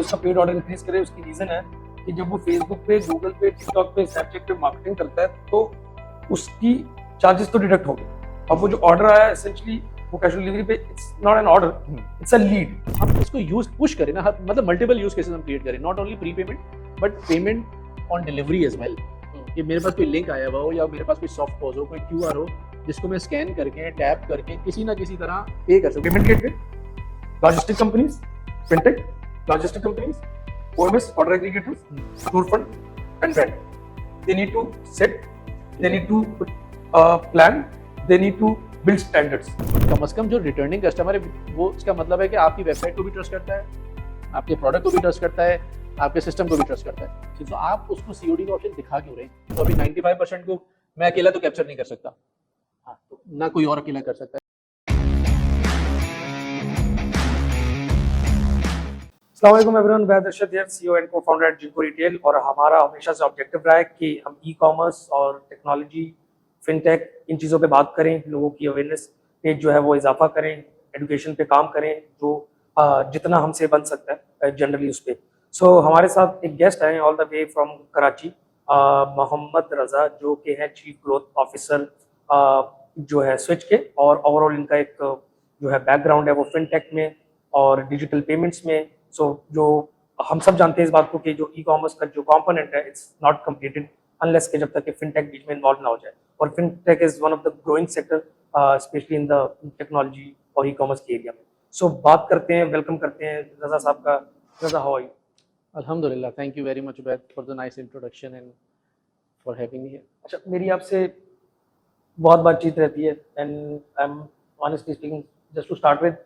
कि उसका paid order increase करे, उसकी रीजन है कि जब वो फेसबुक पे, गूगल पे, टिकटॉक पे, स्नैपचैट पे मार्केटिंग करता है तो उसकी चार्जेस तो डिडक्ट हो गए। अब वो जो ऑर्डर आया है एसेंशियली वो कैश ऑन डिलीवरी पे, it's not an order, it's a lead. हम इसको यूज पुश करें ना, मतलब मल्टीपल यूज केसेस हम क्रिएट करें, not only pre payment but payment on delivery as well. कि मेरे पास कोई लिंक आया हुआ हो या मेरे पास कोई सॉफ्ट पॉज हो, कोई क्यूआर हो जिसको मैं स्कैन करके टैप करके किसी ना किसी तरह पे कर सकूं। Payment gateway, logistic companies, fintech, logistic companies, OMS, order aggregators, storefront and brand, they need to set, they need to plan, they need to build standards. कम से कम जो रिटर्निंग कस्टमर है वो, इसका मतलब है कि आपकी वेबसाइट को भी ट्रस्ट करता है, आपके प्रोडक्ट को भी ट्रस्ट करता है, आपके सिस्टम को भी ट्रस्ट करता है। तो आप उसको सीओडी का ऑप्शन दिखा क्यों रहे हैं? तो अभी 95% को मैं अकेला तो कैप्चर नहीं कर सकता, हाँ, तो ना कोई और अकेला कर सकता है। अस्सलाम वालेकुम एवरीवन, मैं दर्शद यार, CEO and cofounder at Zinco retail, और हमारा हमेशा से ऑब्जेक्टिव रहा है कि हम ई-कॉमर्स और टेक्नोलॉजी, फिनटेक, इन चीज़ों पे बात करें, लोगों की अवेयरनेस पे जो है वो इजाफा करें, एजुकेशन पे काम करें, जो जितना हमसे बन सकता है जनरली उस पर। सो हमारे साथ एक गेस्ट आए all the way from Karachi, Mohammad Raza, जो कि हैं चीफ ग्रोथ ऑफिसर जो है स्विच के, और ओवरऑल इनका एक जो है बैकग्राउंड है वो फिनटेक में और डिजिटल पेमेंट्स में। सो जो हम सब जानते हैं इस बात को कि जो ई कॉमर्स का जो कंपोनेंट है इट्स नॉट कंप्लीटेड अनलेस के जब तक कि फिनटेक बीच में इन्वॉल्व ना हो जाए, और fintech is one of the growing sector specially in the technology और ई कॉमर्स के एरिया में। सो बात करते हैं, वेलकम करते हैं रज़ा साहब का। Raza, how are you? अल्हम्दुलिल्लाह, thank you very much Ubaid for the nice introduction and for having me here. अच्छा, मेरी आपसे बहुत बातचीत रहती है and I am honestly speaking, just to start with,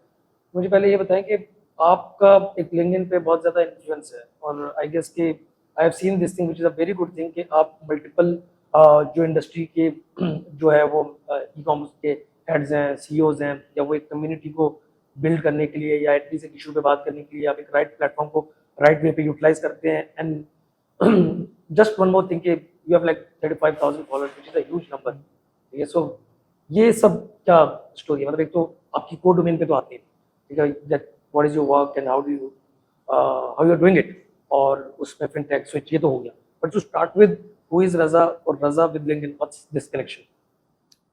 मुझे पहले ये बताएं कि आपका एक लिंक्डइन पे बहुत ज़्यादा इन्फ्लुएंस है, और आई गेस कि I have seen this thing which is a very good thing कि आप मल्टीपल जो इंडस्ट्री के जो है वो ई कॉमर्स के हेड्स हैं, सीईओज हैं, या वो एक कम्युनिटी को बिल्ड करने के लिए या एटलीस्ट एक इशू पे बात करने के लिए आप एक राइट प्लेटफॉर्म को राइट वे पे यूटिलाइज करते हैं। And just one more thing कि you have like 35,000 followers which is a huge number. ठीक है, सो ये सब क्या स्टोरी है? मतलब एक तो आपकी कोर डोमेन पे तो आती है, ठीक है, that what is your work and how you are doing it, और उसमें फिनटेक स्विच ये तो हो गया, but to start with who is Raza और Raza with LinkedIn, what's this connection?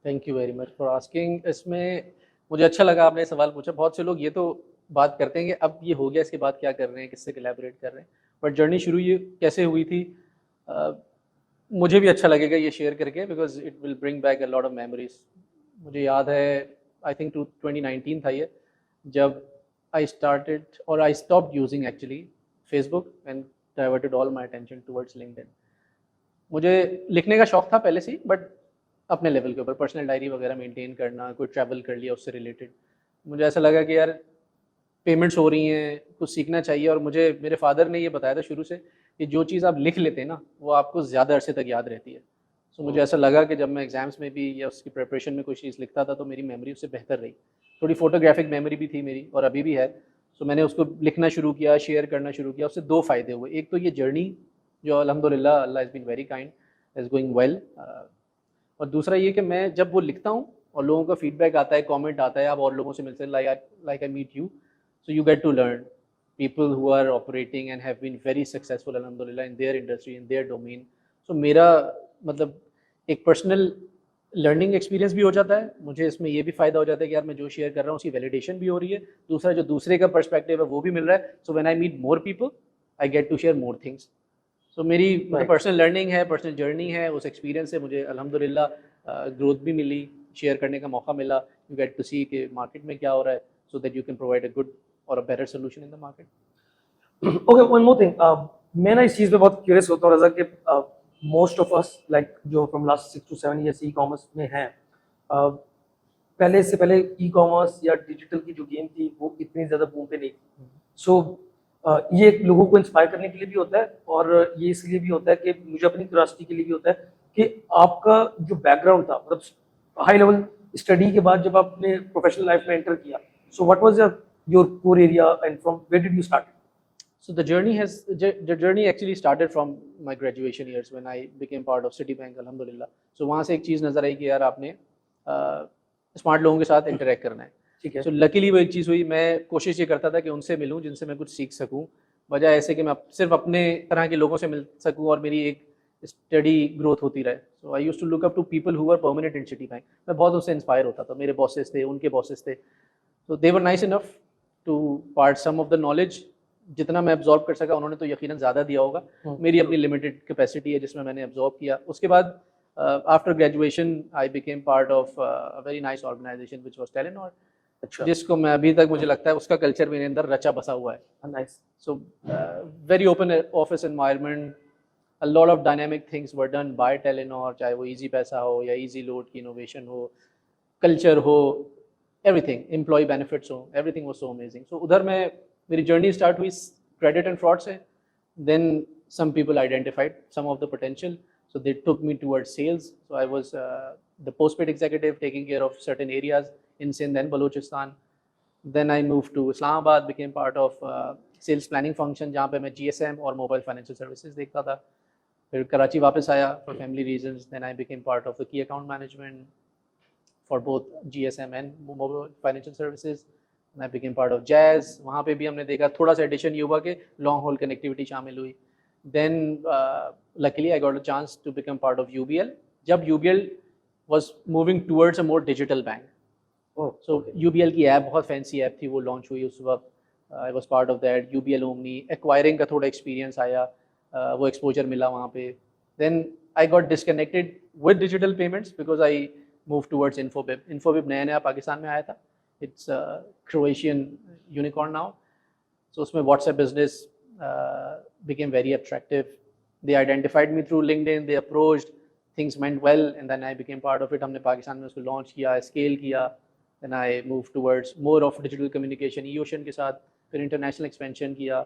Thank you very much for asking. इसमें मुझे अच्छा लगा आपने सवाल पूछा। बहुत से लोग ये तो बात करते हैं कि अब ये हो गया, इसके बाद क्या कर रहे हैं, किससे कोलैबोरेट कर रहे हैं, बट जर्नी शुरू ये कैसे हुई थी मुझे भी अच्छा लगेगा ये शेयर करके, because it will bring back a lot of memories. मुझे याद है आई थिंक 2019 था ये, जब आई स्टार्टेड और I stopped using actually Facebook and diverted all my attention towards LinkedIn. मुझे लिखने का शौक था पहले से ही, बट अपने लेवल के ऊपर पर्सनल डायरी वगैरह मेंटेन करना, कोई ट्रैवल कर लिया उससे रिलेटेड। मुझे ऐसा लगा कि यार पेमेंट्स हो रही हैं, कुछ सीखना चाहिए, और मुझे मेरे फादर ने ये बताया था शुरू से कि जो चीज़ आप लिख लेते हैं ना वो आपको ज़्यादा अरसे तक याद रहती है। सो मुझे ऐसा लगा कि जब मैं एग्ज़ाम्स में भी या उसकी प्रिपरेशन में कोई चीज़ लिखता था तो मेरी मेमोरी उससे बेहतर रही। थोड़ी फोटोग्राफिक मेमोरी भी थी मेरी, और अभी भी है। सो मैंने उसको लिखना शुरू किया, शेयर करना शुरू किया। उससे दो फ़ायदे हुए, एक तो ये जर्नी जो अल्हम्दुलिल्लाह Allah is been very kind, is going well, और दूसरा ये कि मैं जब वो लिखता हूँ और लोगों का फीडबैक आता है, कमेंट आता है, आप और लोगों से मिलते हैं, like I meet you, so you get to learn people who are operating and have been very successful alhamdulillah in their industry, in their domain. So मेरा मतलब एक पर्सनल लर्निंग एक्सपीरियंस भी हो जाता है, मुझे इसमें ये भी फ़ायदा हो जाता है कि यार मैं जो शेयर कर रहा हूँ उसकी वैलिडेशन भी हो रही है, दूसरा जो दूसरे का पर्सपेक्टिव है वो भी मिल रहा है। So when I meet more people I get to share more things. So मेरी पर्सनल लर्निंग है, पर्सनल जर्नी है, उस एक्सपीरियंस से मुझे अल्हम्दुलिल्लाह ग्रोथ भी मिली, शेयर करने का मौका मिला। यू गेट टू सी कि मार्केट में क्या हो रहा है, so that you can provide a good or a better solution in the market. Okay, one more thing. मैं ना इस चीज़ पे बहुत क्यूरियस होता हूँ रज़ा कि मोस्ट ऑफ अस लाइक जो from last 6 to 7 years e commerce में हैं, पहले से पहले ई कॉमर्स या डिजिटल की जो गेम थी वो इतनी ज़्यादा बूम पे नहीं थी। सो ये लोगों को इंस्पायर करने के लिए भी होता है, और ये इसलिए भी होता है कि मुझे अपनी क्यूरियोसिटी के लिए भी होता है कि आपका जो बैकग्राउंड था, मतलब हाई लेवल स्टडी के बाद जब आपने प्रोफेशनल लाइफ में एंटर किया, so what was your core area and from where did you start? So the journey actually started from my graduation years when I became part of Citibank alhamdulillah. So वहाँ से एक चीज़ नज़र आई कि यार आपने smart लोगों के साथ इंटरेक्ट करना है। ठीक है। So luckily वो एक चीज़ हुई, मैं कोशिश ये करता था कि उनसे मिलूं जिनसे मैं कुछ सीख सकूं, बजाय ऐसे कि मैं सिर्फ अपने तरह के लोगों से मिल सकूं और मेरी एक स्टडी ग्रोथ होती रहे. So I used to look up to people who were permanent in Citibank. मैं बहुत उससे इंस्पायर होता था. मेरे बॉसेस थे, उनके बॉसेस थे, तो they were nice enough to part some of the knowledge. जितना मैं एब्जॉर्ब कर सका उन्होंने तो यकीनन ज़्यादा दिया होगा. मेरी अपनी लिमिटेड कैपेसिटी है जिसमें मैंने एब्जॉर्ब किया. उसके बाद after graduation I became part of a very nice organisation which was Telenor, अच्छा, जिसको मैं अभी तक मुझे लगता है उसका कल्चर मेरे अंदर रचा बसा हुआ है. Nice. So very open office environment, a lot of dynamic things were done by Telenor, चाहे वो easy पैसा हो या easy load की innovation हो, culture हो, everything, employee benefits हो, everything was so amazing. So उधर मैं मेरी journey start हुई credit and fraud से. Then some people identified some of the potential, so they took me towards sales. So I was the postpaid executive taking care of certain areas in Sindh and Balochistan. Then I moved to Islamabad, became part of sales planning function जहाँ पे मैं GSM और mobile financial services देखता था. फिर कराची वापस आया for family reasons. Then I became part of the key account management for both GSM and mobile financial services. And I became part of Jazz. वहाँ पे भी हमने देखा थोड़ा सा addition ये हुआ कि long haul connectivity शामिल हुई. Then luckily I got a chance to become part of UBL. जब UBL was moving towards a more digital bank. So UBL की ऐप बहुत फैंसी ऐप थी, वो लॉन्च हुई उस वक्त. I was part of that. UBL Omni acquiring का थोड़ा एक्सपीरियंस आया, वो एक्सपोजर मिला वहाँ पे. Then I got disconnected with digital payments because I move towards Infobip. Infobip नया नया पाकिस्तान में आया था. It's Croatian unicorn now. So उसमें WhatsApp business became very attractive. They identified me through LinkedIn, they approached, things went well, and then I became part of it. हमने पाकिस्तान में उसको launch किया, स्केल किया. Then I moved towards more of digital communication, eOcean के साथ. फिर international expansion किया.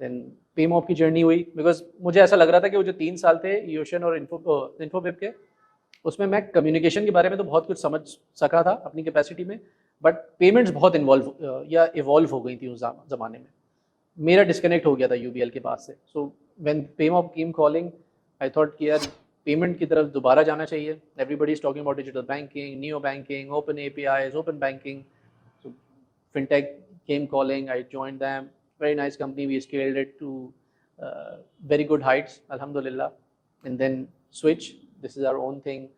Then PayMob की जर्नी हुई बिकॉज मुझे ऐसा लग रहा था कि वो जो 3 साल थे eOcean और इन्फोबिप के, उसमें मैं कम्युनिकेशन के बारे में तो बहुत कुछ समझ सका था अपनी कैपेसिटी में, बट पेमेंट्स बहुत इवॉल्व हो गई थी उस ज़माने में. मेरा डिस्कनेक्ट हो गया था यूबीएल के पास से. So when Paymob came calling, I thought कि यार पेमेंट की तरफ दोबारा जाना चाहिए. Everybody is talking about digital banking, neo banking, open APIs, open banking. So fintech came calling, I joined them. Very nice company, we scaled it to very good heights, alhamdulillah. And then switch, this is our own thing.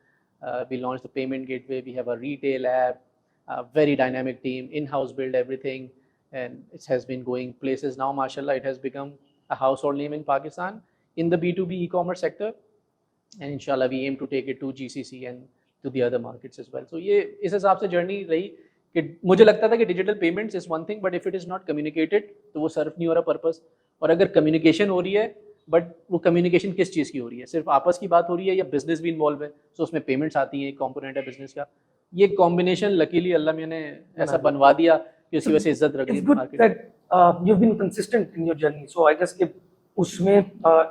We launched the payment gateway, we have a retail app, a very dynamic team, in-house build everything, and it has been going places now, mashallah. It has become a household name in Pakistan in the B2B e-commerce sector, and inshallah we aim to take it to GCC and to the other markets as well. So ये इस हिसाब से journey रही कि मुझे लगता था कि digital payments is one thing, but if it is not communicated तो वो सर्व नहीं हो रहा पर्पस. और अगर कम्युनिकेशन हो रही है बट वो कम्युनिकेशन किस चीज़ की हो रही है, सिर्फ आपस की बात हो रही है या बिजनेस भी इन्वॉल्व है, तो उसमें पेमेंट्स आती हैं, एक कंपोनेंट है बिजनेस का. ये कॉम्बिनेशन लकीली अल्लाह ने ऐसा बनवा दिया कि उसकी वजह से इज्जत रख ली मार्केट में. you've been consistent in your journey, so I guess कि उसमें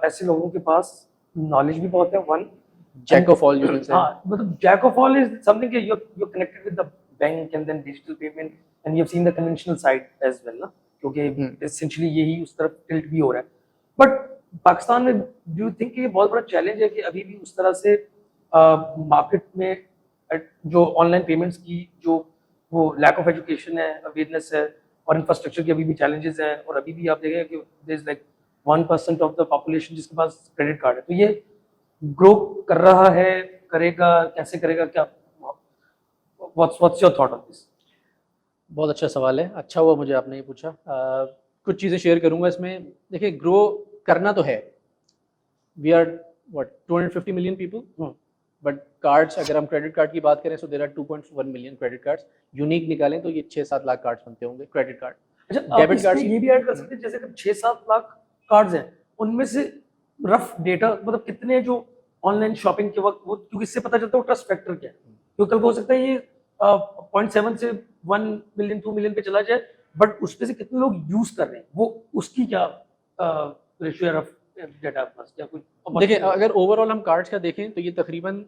ऐसे लोगों के पास नॉलेज भी बहुत है. One jack of all, you can say. हाँ, मतलब jack of all is something कि you're connected with the bank and then digital payment and you've seen the conventional side as well ना, क्योंकि essentially यही उस तरफ टिल्ट भी हो रहा है. बट पाकिस्तान में डू यू थिंक ये बहुत बड़ा चैलेंज है कि अभी भी उस तरह से मार्केट में जो ऑनलाइन पेमेंट्स की जो वो लैक ऑफ एजुकेशन है, अवेयरनेस है, और इंफ्रास्ट्रक्चर के अभी भी चैलेंजेस हैं, और अभी भी आप देखें कि there is like 1% of the population जिसके पास क्रेडिट कार्ड है. तो ये ग्रो कर रहा है, करेगा, कैसे करेगा, क्या what's your thought on this? बहुत अच्छा सवाल है, अच्छा हुआ मुझे आपने ये पूछा. कुछ चीज़ें शेयर करूंगा इसमें. देखिए, ग्रो करना तो है. We are 250 million people, but cards, अगर हम क्रेडिट कार्ड की बात करें, so there are 2.1 million credit cards. Unique निकालें तो ये 6-7 लाख कार्ड्स बनते होंगे क्रेडिट कार्ड. अच्छा, डेबिट कार्ड ये भी ऐड कर सकते हैं, जैसे 6-7 लाख कार्ड्स हैं, उनमें से रफ डेटा मतलब कितने जो ऑनलाइन शॉपिंग के वक्त वो, क्योंकि इससे पता चलता है ट्रस्ट फैक्टर क्या है. क्योंकि कल को हो सकता है ये 0.7 से 1 मिलियन 2 मिलियन पे चला जाए, बट उसपे से कितने लोग यूज कर रहे हैं, वो उसकी क्या रेशियो है, रफ डेटा पास क्या कुछ? देखिए, अगर ओवरऑल हम कार्ड्स का देखें तो ये तकरीबन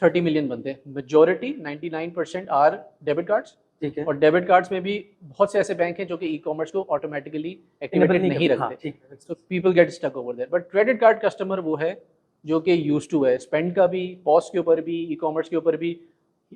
30 मिलियन बनते हैं. Majority 99% are debit cards. ठीक है. और डेबिट कार्ड्स में भी बहुत से ऐसे बैंक हैं जो कि ई कॉमर्स को ऑटोमेटिकली एक्टिवेटेड नहीं रखते, तो people get stuck over there. But credit card customer वो है जो कि यूज टू है स्पेंड का भी, पॉस के ऊपर भी, ई कॉमर्स के ऊपर भी.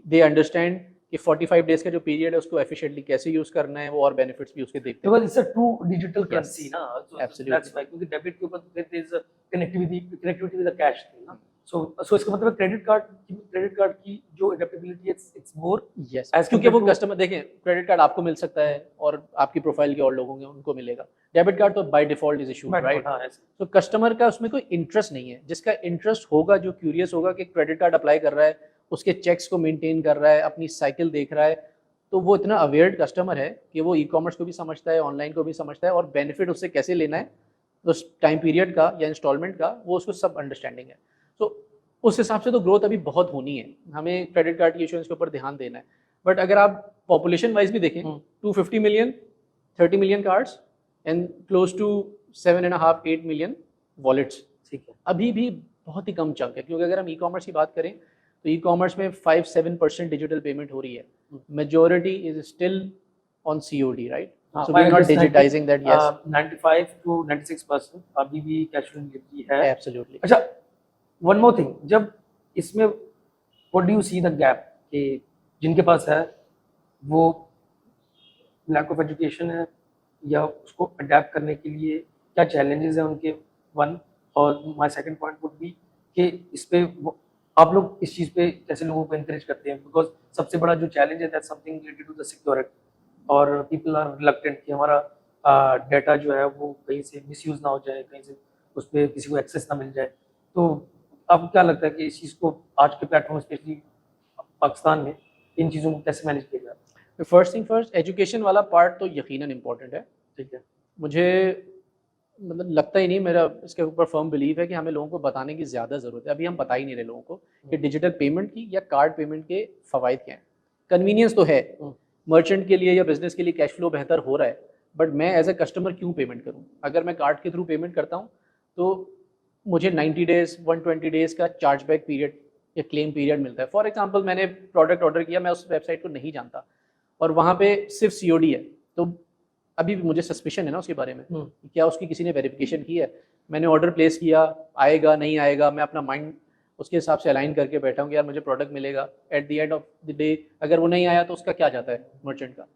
दे अंडरस्टैंड कि 45 डेज का जो पीरियड है उसको एफिशिएंटली कैसे यूज करना है, वो और बेनिफिट्स भी उसके देखते हैं। Because it's a true digital currency ना, so absolutely. that's why, क्योंकि डेबिट के ऊपर there is connectivity with the cash थी ना, सो इसका मतलब क्रेडिट कार्ड की जो एडेप्टेबिलिटी है, इट्स मोर यस As क्योंकि वो compared to- कस्टमर देखें, क्रेडिट कार्ड आपको मिल सकता है और आपकी प्रोफाइल के और लोग होंगे उनको मिलेगा, डेबिट कार्ड तो by default is issued, right? हाँ ऐसे। तो कस्टमर का उसमें कोई इंटरेस्ट नहीं है, जिसका इंटरेस्ट होगा, जो क्यूरियस होगा कि क्रेडिट कार्ड अप्लाई कर रहा है, उसके चेक्स को मेंटेन कर रहा है, अपनी साइकिल देख रहा है, तो वो इतना अवेयर्ड कस्टमर है कि वो ई कॉमर्स को भी समझता है, ऑनलाइन को भी समझता है, और बेनिफिट उससे कैसे लेना है उस टाइम पीरियड का या इंस्टॉलमेंट का, वो उसको सब अंडरस्टैंडिंग है। तो उस हिसाब से तो ग्रोथ अभी बहुत होनी है, हमें क्रेडिट कार्ड की इशुएंस के ऊपर ध्यान देना है। बट अगर आप पॉपुलेशन वाइज भी देखें, 250 million, 30 million cards and close to 7.5-8 million wallets, ठीक है, अभी भी बहुत ही कम चंक है। क्योंकि अगर हम ई कॉमर्स की बात करें तो ई कॉमर्स में 5-7% डिजिटल पेमेंट हो रही है, majority is still on COD, right? हाँ, so we are not 90 digitizing that, yes 95 to 96% अभी भी कैश ऑन डिलीवरी है। एब्सोल्युटली। अच्छा, वन मोर थिंग, जब इसमें what do you see the gap कि जिनके पास है वो लैक ऑफ एजुकेशन है, या उसको अडेप्ट करने के लिए क्या चैलेंजेस हैं उनके, वन, और my second point would be कि इस पे आप लोग इस चीज़ पे कैसे लोगों को एनकरेज करते हैं, बिकॉज सबसे बड़ा जो चैलेंज है that's something related to the security, और पीपल आर रिलक्टेंट कि हमारा डाटा जो है वो कहीं से मिसयूज ना हो जाए, कहीं से उस पर किसी को एक्सेस ना मिल जाए। तो आपको क्या लगता है कि इस चीज़ को आज के प्लेटफॉर्म स्पेशली पाकिस्तान में इन चीज़ों को कैसे मैनेज किया जाए? फर्स्ट थिंग फर्स्ट, एजुकेशन वाला पार्ट तो यकीनन इम्पोर्टेंट है। ठीक है, मुझे मतलब लगता ही नहीं, मेरा इसके ऊपर फर्म बिलीव है कि हमें लोगों को बताने की ज़्यादा ज़रूरत है। अभी हम बता ही नहीं रहे लोगों को कि डिजिटल पेमेंट की या कार्ड पेमेंट के फ़वाइद क्या हैं। कन्वीनियंस तो है, मर्चेंट के लिए या बिजनेस के लिए कैश फ्लो बेहतर हो रहा है, बट मैं एज ए कस्टमर क्यों पेमेंट करूँ? अगर मैं कार्ड के थ्रू पेमेंट करता हूँ तो मुझे 90 डेज़ 120 डेज़ का चार्जबैक पीरियड या क्लेम पीरियड मिलता है। फॉर एग्जांपल, मैंने प्रोडक्ट ऑर्डर किया, मैं उस वेबसाइट को नहीं जानता और वहाँ पे सिर्फ COD है, तो अभी भी मुझे सस्पिशन है ना उसके बारे में, क्या उसकी किसी ने वेरिफिकेशन की है? मैंने ऑर्डर प्लेस किया, आएगा नहीं आएगा, मैं अपना माइंड उसके हिसाब से अलाइन करके बैठा हूँ कि यार मुझे प्रोडक्ट मिलेगा। At the end of the day अगर वो नहीं आया तो उसका क्या जाता है मर्चेंट का?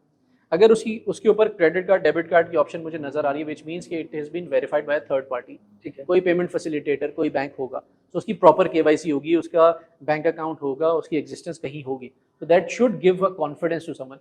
अगर उसके ऊपर क्रेडिट कार्ड डेबिट कार्ड की ऑप्शन मुझे नजर आ रही है, विच मीन्स कि it has been verified by third party, ठीक है, कोई पेमेंट फैसिलिटेटर, कोई बैंक होगा, तो उसकी प्रॉपर KYC होगी, उसका बैंक अकाउंट होगा, उसकी एग्जिस्टेंस कहीं होगी, तो that should give a confidence to someone.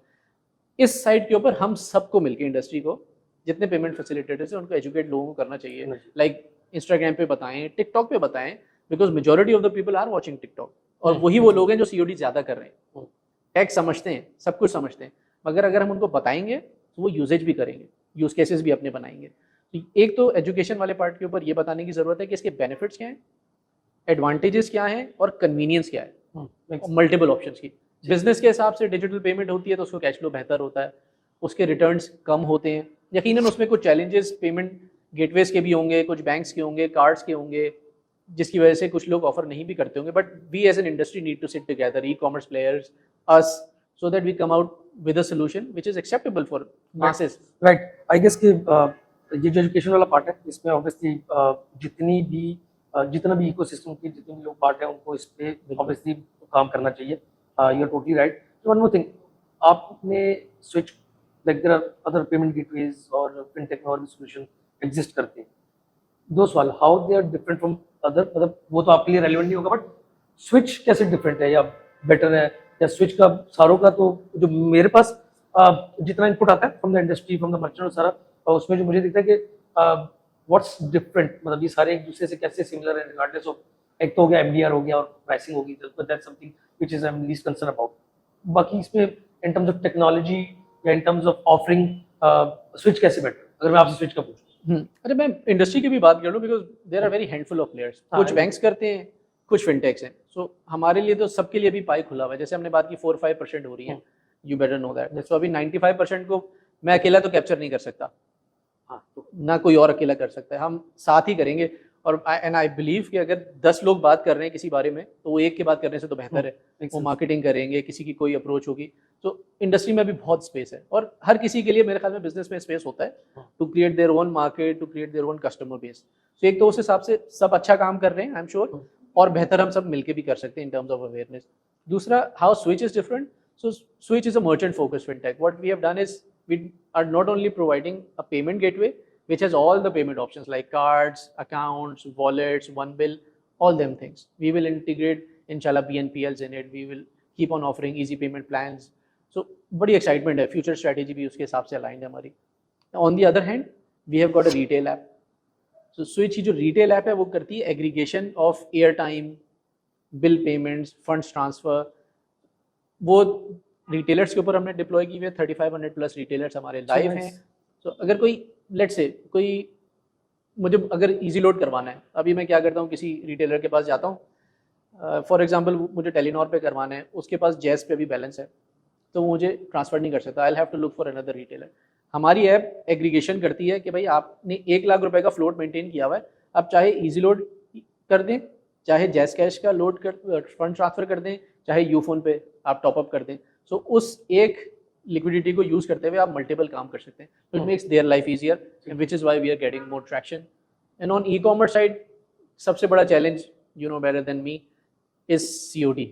इस साइड के ऊपर हम सबको मिलकर, इंडस्ट्री को, जितने पेमेंट फैसिलिटेटर्स हैं उनको एजुकेट लोगों को करना चाहिए। लाइक इंस्टाग्राम पे बताएं, टिकटॉक पे बताएं, because majority of the people are watching TikTok, और वही वो लोग हैं जो COD ज़्यादा कर रहे हैं, टैक्स समझते हैं, सब कुछ समझते हैं, मगर अगर हम उनको बताएंगे तो वो यूजेज भी करेंगे, यूज केसेस भी अपने बनाएंगे। तो एक तो एजुकेशन वाले पार्ट के ऊपर ये बताने की ज़रूरत है कि इसके बेनिफिट्स क्या हैं, एडवांटेजेस क्या हैं और कन्वीनियंस क्या है, मल्टीपल ऑप्शंस की। बिजनेस के हिसाब से डिजिटल पेमेंट होती है तो उसको कैश फ्लो बेहतर होता है, उसके रिटर्न्स कम होते हैं, यकीनन उसमें कुछ चैलेंजेस पेमेंट गेटवेज के भी होंगे, कुछ बैंक्स के होंगे, कार्ड्स के होंगे, जिसकी वजह से कुछ लोग ऑफर नहीं भी करते होंगे, but we as an industry need to sit together, ecommerce players, us, so that we come out with a solution which is acceptable for masses. Right, I guess कि ये जो एजुकेशन वाला पार्ट है इसमें ऑब्वियसली जितना भी ecosystem की जितने भी लोग पार्ट है उनको इस पे ऑब्वियसली काम करना चाहिए। You are totally right. One more thing, आपने switch, like there are other payment gateways और फिनटेक और भी सॉल्यूशन एग्जिस्ट करते हैं, दो सवाल, how they are different from other, मतलब वो तो आपके लिए रेलिवेंट नहीं होगा, बट स्विच कैसे डिफरेंट है या बेटर है, या स्विच का सारों का तो जो मेरे पास जितना इनपुट आता है from the industry, from the merchant, सारा उसमें जो मुझे दिखता है कि व्हाट्स डिफरेंट, मतलब ये सारे एक दूसरे से कैसे सिमिलर है रिगार्डलेस ऑफ, एक तो हो गया MDR हो गया और प्राइसिंग होगी, that's something which is I am least concern about. बाकी इसमें इन टर्म्स ऑफ टेक्नोलॉजी या इन टर्म्स ऑफ ऑफरिंग स्विच कैसे बेटर, अगर मैं आपसे स्विच का पूछूं? अरे मैं इंडस्ट्री की भी बात कर लूँ, because there are very handful of players, कुछ बैंक्स करते हैं, कुछ फिनटेक्स हैं, सो हमारे लिए तो सबके लिए भी पाई खुला हुआ है। जैसे हमने बात की 4-5% हो रही है, यू बेटर नो दैट। सो अभी 95% को मैं अकेला तो कैप्चर नहीं कर सकता, तो ना कोई और अकेला कर सकता है, हम साथ ही करेंगे। और एंड आई बिलीव कि अगर 10 लोग बात कर रहे हैं किसी बारे में तो वो एक के बात करने से तो बेहतर है, वो मार्केटिंग करेंगे, किसी की कोई अप्रोच होगी, तो इंडस्ट्री में भी बहुत स्पेस है, और हर किसी के लिए मेरे ख्याल में बिजनेस में स्पेस होता है to create their own market, to create their own customer base. तो एक तो उस हिसाब से सब अच्छा काम कर रहे हैं, आई एम श्योर, और बेहतर हम सब मिलके भी कर सकते हैं इन टर्म्स ऑफ अवेयरनेस। दूसरा, how switch is different, So Switch is a merchant-focused fintech. What we have done is we are not only providing a payment gateway which has all the payment options like cards, accounts, wallets, one bill, all them things. We will integrate inshallah BNPLs in it. We will keep on offering easy payment plans. So बड़ी excitement है. Future strategy भी उसके हिसाब से aligned है हमारी. On the other hand, we have got a retail app. So Switch की जो retail app है वो करती है aggregation of airtime, bill payments, funds transfer. वो रिटेलर्स के ऊपर हमने डिप्लॉय की हुई है. 3500 प्लस रिटेलर्स हमारे लाइव हैं. तो अगर कोई लेट्स से कोई मुझे अगर इजी लोड करवाना है, अभी मैं क्या करता हूँ, किसी रिटेलर के पास जाता हूँ, फॉर एग्जांपल मुझे टेलीनॉर पे करवाना है, उसके पास जैस पे भी बैलेंस है, तो वो मुझे ट्रांसफ़र नहीं कर सकता. I have to look for another retailer. हमारी ऐप एग्रीगेशन करती है कि भाई आपने 1 लाख रुपए का फ्लोट मेंटेन किया हुआ है, आप चाहे इजी लोड कर दें, चाहे जैस कैश का लोड कर फंड ट्रांसफ़र कर दें, चाहे यूफोन पे आप टॉपअप कर दें. सो उस एक लिक्विडिटी को यूज़ करते हुए आप मल्टीपल काम कर सकते हैं. It makes their life easier, which is why we are getting more traction. And on e commerce side सबसे बड़ा challenge, you know better than me, is COD.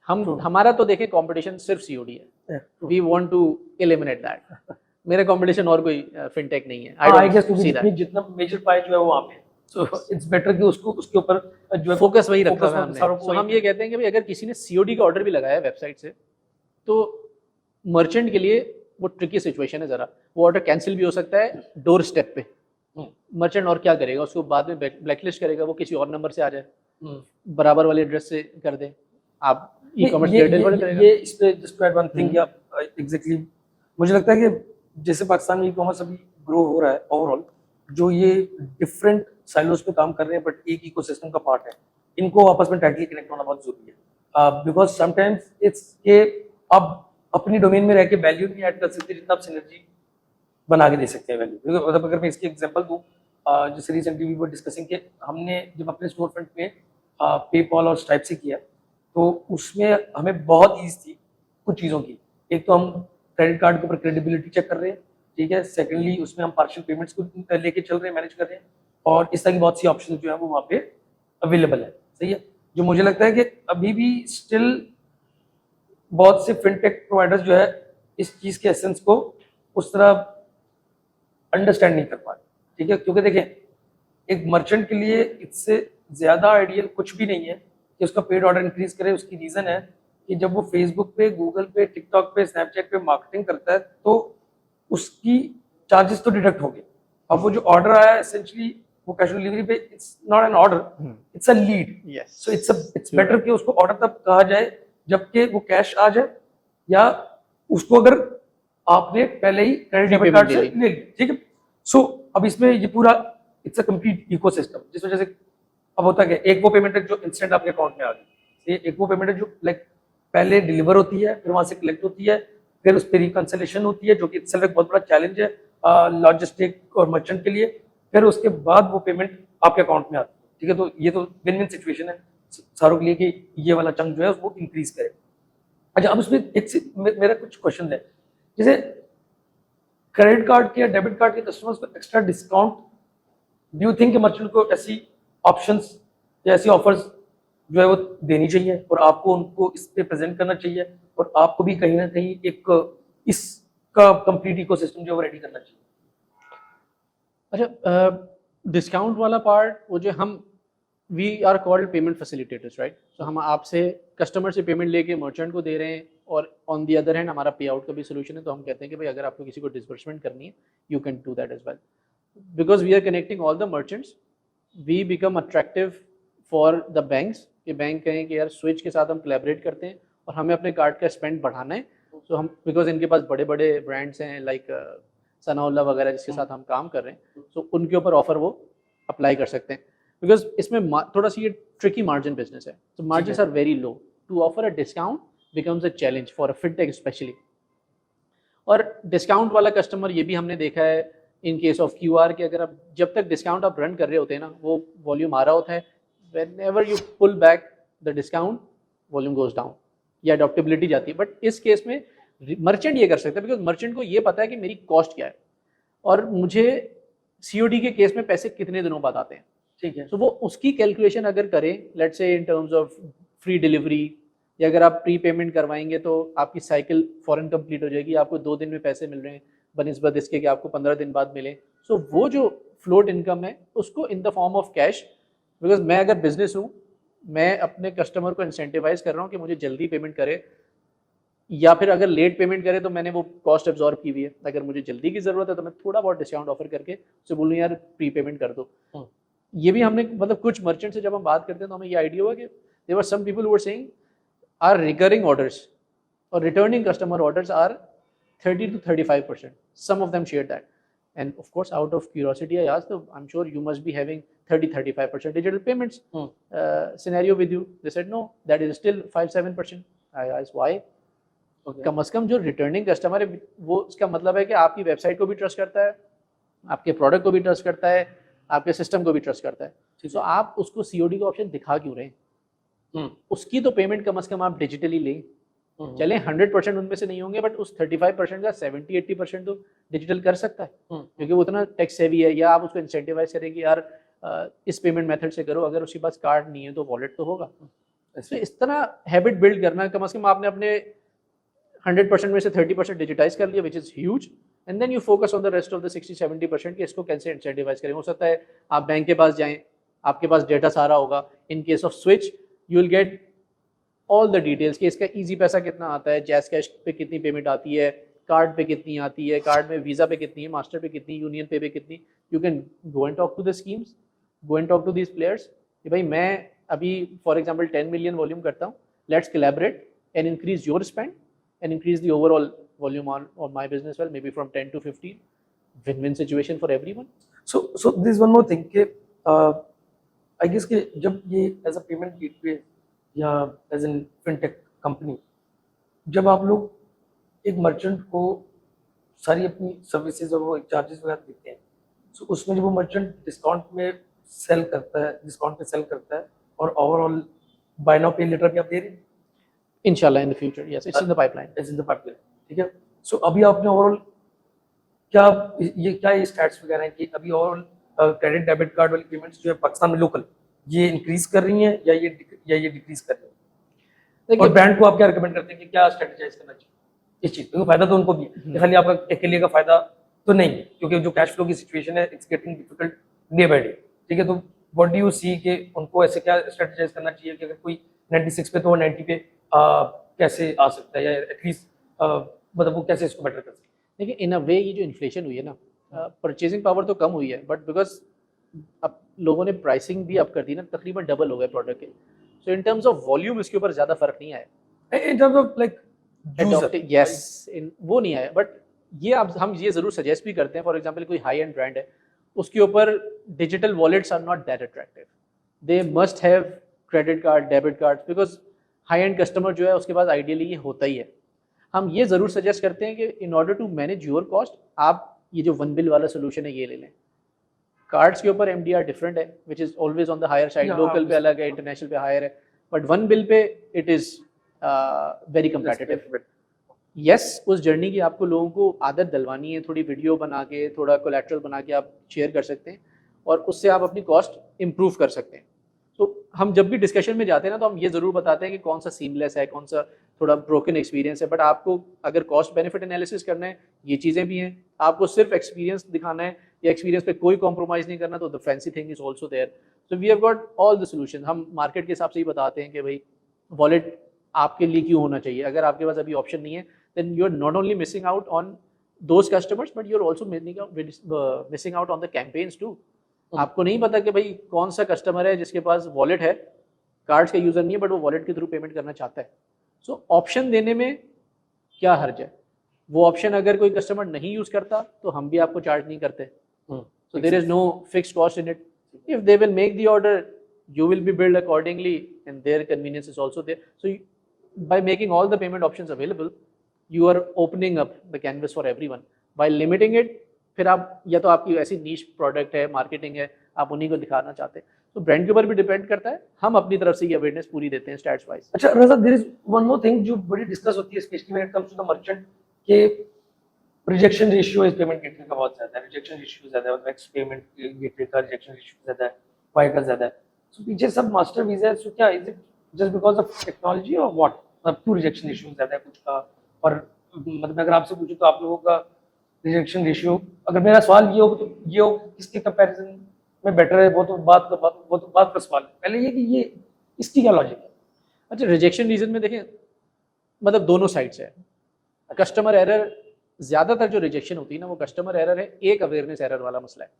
हमारा तो देखें कंपटीशन सिर्फ COD है. We want to eliminate that. मेरा competition और कोई फिनटेक नहीं है. आई गेस जितना मेजर पाई जो है वो वहाँ पे, सो इट्स बेटर कि उसको उसके ऊपर जो है फोकस वही रखा है हमने. सो हम ये कहते हैं कि भाई अगर किसी ने COD का ऑर्डर भी लगाया है वेबसाइट से, तो मर्चेंट के लिए वो ट्रिकी सिचुएशन है ज़रा. वो ऑर्डर कैंसिल भी हो सकता है डोर स्टेप पे. मर्चेंट और क्या करेगा, उसको बाद में ब्लैकलिस्ट करेगा, वो किसी और नंबर से आ जाए, बराबर वाले एड्रेस से कर दे. आप ई कॉमर्स डिलीवर करेगा. ये इस पे just to add one thing, या एग्जैक्टली मुझे लगता है कि जैसे पाकिस्तान में ई कॉमर्स अभी ग्रो हो रहा है ओवरऑल, जो ये डिफरेंट साइलोस पे काम कर रहे हैं बट एक इकोसिस्टम का पार्ट है, इनको आपस में टाइटली कनेक्ट होना बहुत जरूरी है. बिकॉज समटाइम्स इट्स के आप अपनी डोमेन में रह के वैल्यू नहीं ऐड कर सकते जितना आप सिनर्जी बना के दे सकते हैं वैल्यू. मतलब अगर मैं इसकी एग्जांपल दूं, जैसे रिसेंटली वी वर डिस्कसिंग कि हमने जब अपने स्टोर फ्रंट में पेपॉल और स्ट्राइप से किया, तो उसमें हमें बहुत ईज थी कुछ चीज़ों की. एक तो हम क्रेडिट कार्ड के ऊपर क्रेडिबिलिटी चेक कर रहे हैं, ठीक है. सेकेंडली उसमें हम पार्शियल पेमेंट्स को लेके चल रहे हैं, मैनेज कर रहे हैं, और इस तरह की बहुत सी ऑप्शन जो है वो वहाँ पे अवेलेबल है. सही है. जो मुझे लगता है कि अभी भी स्टिल बहुत से फिनटेक प्रोवाइडर्स जो है इस चीज़ के एसेंस को उस तरह अंडरस्टैंड नहीं कर पा रहे. ठीक है. क्योंकि देखें, एक मर्चेंट के लिए इससे ज़्यादा आइडियल कुछ भी नहीं है कि उसका पेड ऑर्डर इंक्रीज करे. उसकी रीज़न है कि जब वो फेसबुक पे, गूगल पे, टिकटॉक पे, स्नैपचैट पे मार्केटिंग करता है, तो उसकी चार्जेस तो डिडक्ट हो गए. अब वो जो ऑर्डर आया है एसेंशियली वो कैश ऑन डिलीवरी पे, it's not an order, it's a lead. So it's better कि उसको ऑर्डर तब कहा जाए जबकि वो कैश आ जाए, या उसको अगर आपने पहले ही क्रेडिट डेबिट कार्ड से ले लिया. ठीक है. सो अब इसमें ये पूरा इट्स अ कंप्लीट इकोसिस्टम, जिस वजह से अब होता है एक वो पेमेंट है जो इंस्टेंट आपके अकाउंट में आ गई, एक वो पेमेंट है जो लाइक पहले डिलीवर होती है, फिर वहां से कलेक्ट होती है, फिर उस पर रिकंसिलेशन होती है, जो कि इट्सेल्फ एक बहुत बड़ा चैलेंज है लॉजिस्टिक और मर्चेंट के लिए. फिर उसके बाद वो पेमेंट आपके अकाउंट में आती है. ठीक है. तो ये तो विन विन सिचुएशन है सारों के लिए कि ये वाला चंक जो है वो इंक्रीज करे. अच्छा, अब उसमें एक मेरा कुछ क्वेश्चन है, जैसे क्रेडिट कार्ड के या डेबिट कार्ड के कस्टमर्स को extra discount, do you think merchant को ऐसी ऑप्शंस या ऐसी ऑफर्स जो है वो देनी चाहिए, और आपको उनको इस पे प्रेजेंट करना चाहिए, और आपको भी कहीं ना कहीं एक इसका कंप्लीट इकोसिस्टम जो है वो रेडी करना चाहिए? अच्छा, डिस्काउंट वाला पार्ट, वो जो हम we are called payment facilitators, right. So हम आपसे कस्टमर से पेमेंट लेके मर्चेंट को दे रहे हैं, और ऑन दी अदर हैंड हमारा पे आउट का भी सोल्यूशन है. तो हम कहते हैं कि भाई अगर आपको किसी को डिसबर्समेंट करनी है, you can do that as well. Because we are connecting all the merchants, we become attractive for the banks. कि बैंक कहें कि यार स्विच के साथ हम कोलैबोरेट करते हैं और हमें अपने कार्ड का स्पेंड बढ़ाना है. सो हम, बिकॉज इनके पास बड़े बड़े ब्रांड्स हैं लाइक सनाउल्ला वगैरह जिसके साथ हम काम कर रहे हैं, सो उनके ऊपर ऑफर वो अप्लाई कर सकते हैं. बिकॉज इसमें थोड़ा सी ये ट्रिकी मार्जिन बिजनेस है. तो margin are very low. To offer a discount becomes a challenge for a fintech specially. और डिस्काउंट वाला कस्टमर, ये भी हमने देखा है इन केस ऑफ QR कि अगर आप जब तक डिस्काउंट आप रन कर रहे होते हैं ना, वो वॉल्यूम आ रहा होता है, whenever you pull back the discount, volume goes down, या अडॉप्टेबिलिटी जाती है. बट इस केस में मर्चेंट ये कर सकता है, बिकॉज मर्चेंट को ये पता है कि मेरी कॉस्ट क्या है और मुझे COD के केस में पैसे कितने दिनों बाद आते हैं. ठीक है. तो वो उसकी कैलकुलेशन अगर करें, let's say in terms of free delivery या अगर आप प्री पेमेंट करवाएंगे तो आपकी साइकिल फ़ौरन कंप्लीट हो जाएगी, आपको 2 दिन में पैसे मिल रहे हैं बनिस्बत इसके कि आपको 15 दिन बाद मिले। सो वो जो फ्लोट इनकम है उसको इन the form of cash, because मैं अगर बिजनेस हूँ, मैं अपने कस्टमर को इंसेंटिवाइज कर रहा हूँ कि मुझे जल्दी पेमेंट करे, या फिर अगर लेट पेमेंट करे तो मैंने वो कॉस्ट एब्जॉर्ब की हुई है। अगर मुझे जल्दी की ज़रूरत है तो मैं थोड़ा बहुत डिस्काउंट ऑफर करके उससे बोलूँ यार प्री पेमेंट कर दो। ये भी हमने मतलब कुछ मर्चेंट से जब हम बात करते हैं तो हमें ये आइडिया हुआ कि there were some people who were saying are recurring orders और returning customer orders are 30 to 35%. Some of them shared that. And of course, out of curiosity, I asked them, I'm sure you must be having 30-35% digital payments scenario with you. They said, no, that is still 5-7%. I asked, why? Okay. कम से कम जो returning customer है वो, उसका मतलब है कि आपकी website को भी ट्रस्ट करता है, आपके प्रोडक्ट को भी ट्रस्ट करता है, आपके सिस्टम को भी ट्रस्ट करता है। तो आप उसको सीओडी का ऑप्शन दिखा क्यों रहे हैं? उसकी तो पेमेंट कम से कम आप डिजिटली लें। चले 100% उनमें से नहीं होंगे, बट उस 35% का 70-80% तो डिजिटल कर सकता है, क्योंकि वो उतना टेक्स सेवी है। या आप उसको इंसेंटिवाइज करें कि यार इस पेमेंट मेथड से करो, अगर उसके पास कार्ड नहीं है तो वॉलेट तो होगा। तो इस तरह हैबिट बिल्ड करना, कम से कम आपने अपने 100% में से 30% डिजिटाइज कर लिया, which is huge, and then you focus on the rest of the 60-70% कि इसको कैसे इंसेंटिवाइज करें। हो सकता है आप बैंक के पास जाएं, आपके पास डेटा सारा होगा, in case off switch you will get all the details कि इसका इजी पैसा कितना आता है, जैस कैश पे कितनी पेमेंट आती है, कार्ड पे कितनी आती है, कार्ड में वीज़ा पे कितनी है, मास्टर पे कितनी, यूनियन पे कितनी। You can go and talk to the schemes, go and talk to these players कि भाई मैं अभी फॉर एग्जांपल 10 मिलियन वॉल्यूम करता हूँ, let's collaborate and increase your spend and increase the overall volume on my business, well maybe from 10 to 15, win-win situation for everyone. So this one more thing कि I guess कि जब ये as a payment gateway या as an fintech company, जब आप लोग एक merchant को सारी अपनी सर्विसेज और वो चार्जेस वगैरह देते हैं, so उसमें जब वो मर्चेंट डिस्काउंट में सेल करता है, डिस्काउंट पे सेल करता है, और ओवरऑल बाय नाउ पे लेटर भी आप दे रहे हैं Inshallah in the future, yes, it's in the pipeline. It's in the pipeline. ठीक है। So अभी आपने ओवरऑल क्या ये स्टैट्स वगैरह हैं कि अभी ओवरऑल क्रेडिट डेबिट कार्ड वाली पेमेंट्स जो है पाकिस्तान में लोकल, ये इंक्रीज कर रही हैं या ये डिक्रीज कर रही हैं? और ब्रांड को आप क्या रिकमेंड करते हैं कि क्या स्ट्रेटेजाइज करना चाहिए इस चीज, क्योंकि फायदा तो उनको भी है, खाली आपका अकेले का फायदा तो नहीं है, क्योंकि जो कैश फ्लो की सिचुएशन है it's getting difficult day by day. ठीक है, तो व्हाट डू यू सी कि उनको ऐसे क्या स्ट्रेटेजाइज करना चाहिए कि अगर कोई 96 पे तो 90 पे कैसे आ सकता है, या एटलीस्ट मतलब वो कैसे इसको बेटर कर सकते हैं? देखिए इन अ वे ये जो इन्फ्लेशन हुई है ना, परचेजिंग पावर तो कम हुई है, बट बिकॉज अब लोगों ने प्राइसिंग भी अप कर दी ना, तकरीबन डबल हो गए प्रोडक्ट के। सो इन टर्म्स ऑफ वॉल्यूम इसके ऊपर ज़्यादा फर्क नहीं आया, इन टर्म्स ऑफ लाइक यस वो नहीं आया। बट ये अब हम ये ज़रूर सजेस्ट भी करते हैं, फॉर एग्जाम्पल कोई हाई एंड ब्रांड है, उसके ऊपर digital wallets are not that attractive, they must have credit card, debit card, because high end customer जो है उसके पास आइडियली ये होता ही है। हम ये ज़रूर सजेस्ट करते हैं कि in order to manage your cost आप ये जो वन बिल वाला सोल्यूशन है ये ले लें। कार्ड्स के ऊपर MDR डिफरेंट है, which is always on the higher side, local पे अलग है, इंटरनेशनल पे हायर है, बट वन बिल पे it is very competitive. Yes, उस जर्नी की आपको लोगों को आदत डलवानी है, थोड़ी वीडियो बना के, थोड़ा कोलैटरल बना के आप शेयर कर सकते हैं, और उससे आप अपनी कॉस्ट इम्प्रूव कर सकते हैं। तो हम जब भी डिस्कशन में जाते हैं ना, तो हम ये ज़रूर बताते हैं कि कौन सा सीमलेस है, कौन सा थोड़ा ब्रोकन एक्सपीरियंस है, बट आपको अगर कॉस्ट बेनिफिट एनालिसिस करना है, ये चीज़ें भी हैं। आपको सिर्फ एक्सपीरियंस दिखाना है या एक्सपीरियंस पे कोई कॉम्प्रोमाइज़ नहीं करना, तो the fancy thing is also there. So we have got all the solution. हम मार्केट के हिसाब से ही बताते हैं कि भाई वॉलेट आपके लिए क्यों होना चाहिए। अगर आपके पास अभी ऑप्शन नहीं है, then you are not only missing out on those customers, but you are also missing out on the campaigns too. आपको नहीं पता कि भाई कौन सा कस्टमर है जिसके पास वॉलेट है, कार्ड्स का यूज़र नहीं है, बट वो वॉलेट के थ्रू पेमेंट करना चाहता है। सो ऑप्शन देने में क्या हर्ज है? वो ऑप्शन अगर कोई कस्टमर नहीं यूज़ करता तो हम भी आपको चार्ज नहीं करते। So there is no fixed cost in it. If they will make the order, you will be billed accordingly, and their convenience is also there. So by making all the payment options available, you are opening up the canvas for everyone. By limiting it, फिर आप या तो आपकी ऐसी नीश product है, marketing है, आप उन्हीं को दिखाना चाहते हैं, तो ब्रांड के ऊपर भी डिपेंड करता है। हम अपनी तरफ से ये अवेयरनेस पूरी देते हैं स्टैट्स वाइज। अच्छा Raza, there is one more thing जो बड़ी डिस्कस होती है, specially when it comes to the merchant, के रिजेक्शन रेशियो इस पेमेंट गेटवे का बहुत ज्यादा है, रिजेक्शन रेशियो ज्यादा है, नेक्स्ट पेमेंट गेटवे का रिजेक्शन रेशियो ज्यादा है, वाई का ज्यादा है। सो पीछे सब मास्टर वीजा है, सो क्या is it just because of technology और व्हाट? मतलब क्यों रिजेक्शन रेशियो ज़्यादा है कुछ का? और मतलब मैं अगर आपसे पूछूँ तो आप लोगों का रिजेक्शन रेशियो, अगर मेरा सवाल ये हो तो ये हो किसके कंपैरिजन में बेटर है, वो तो बात का सवाल है। पहले ये कि ये इसकी क्या लॉजिक है? अच्छा, रिजेक्शन रीजन में देखें, मतलब दोनों साइड से है। कस्टमर एरर, ज़्यादातर जो रिजेक्शन होती है ना वो कस्टमर एरर है, एक अवेयरनेस एरर वाला मसला है।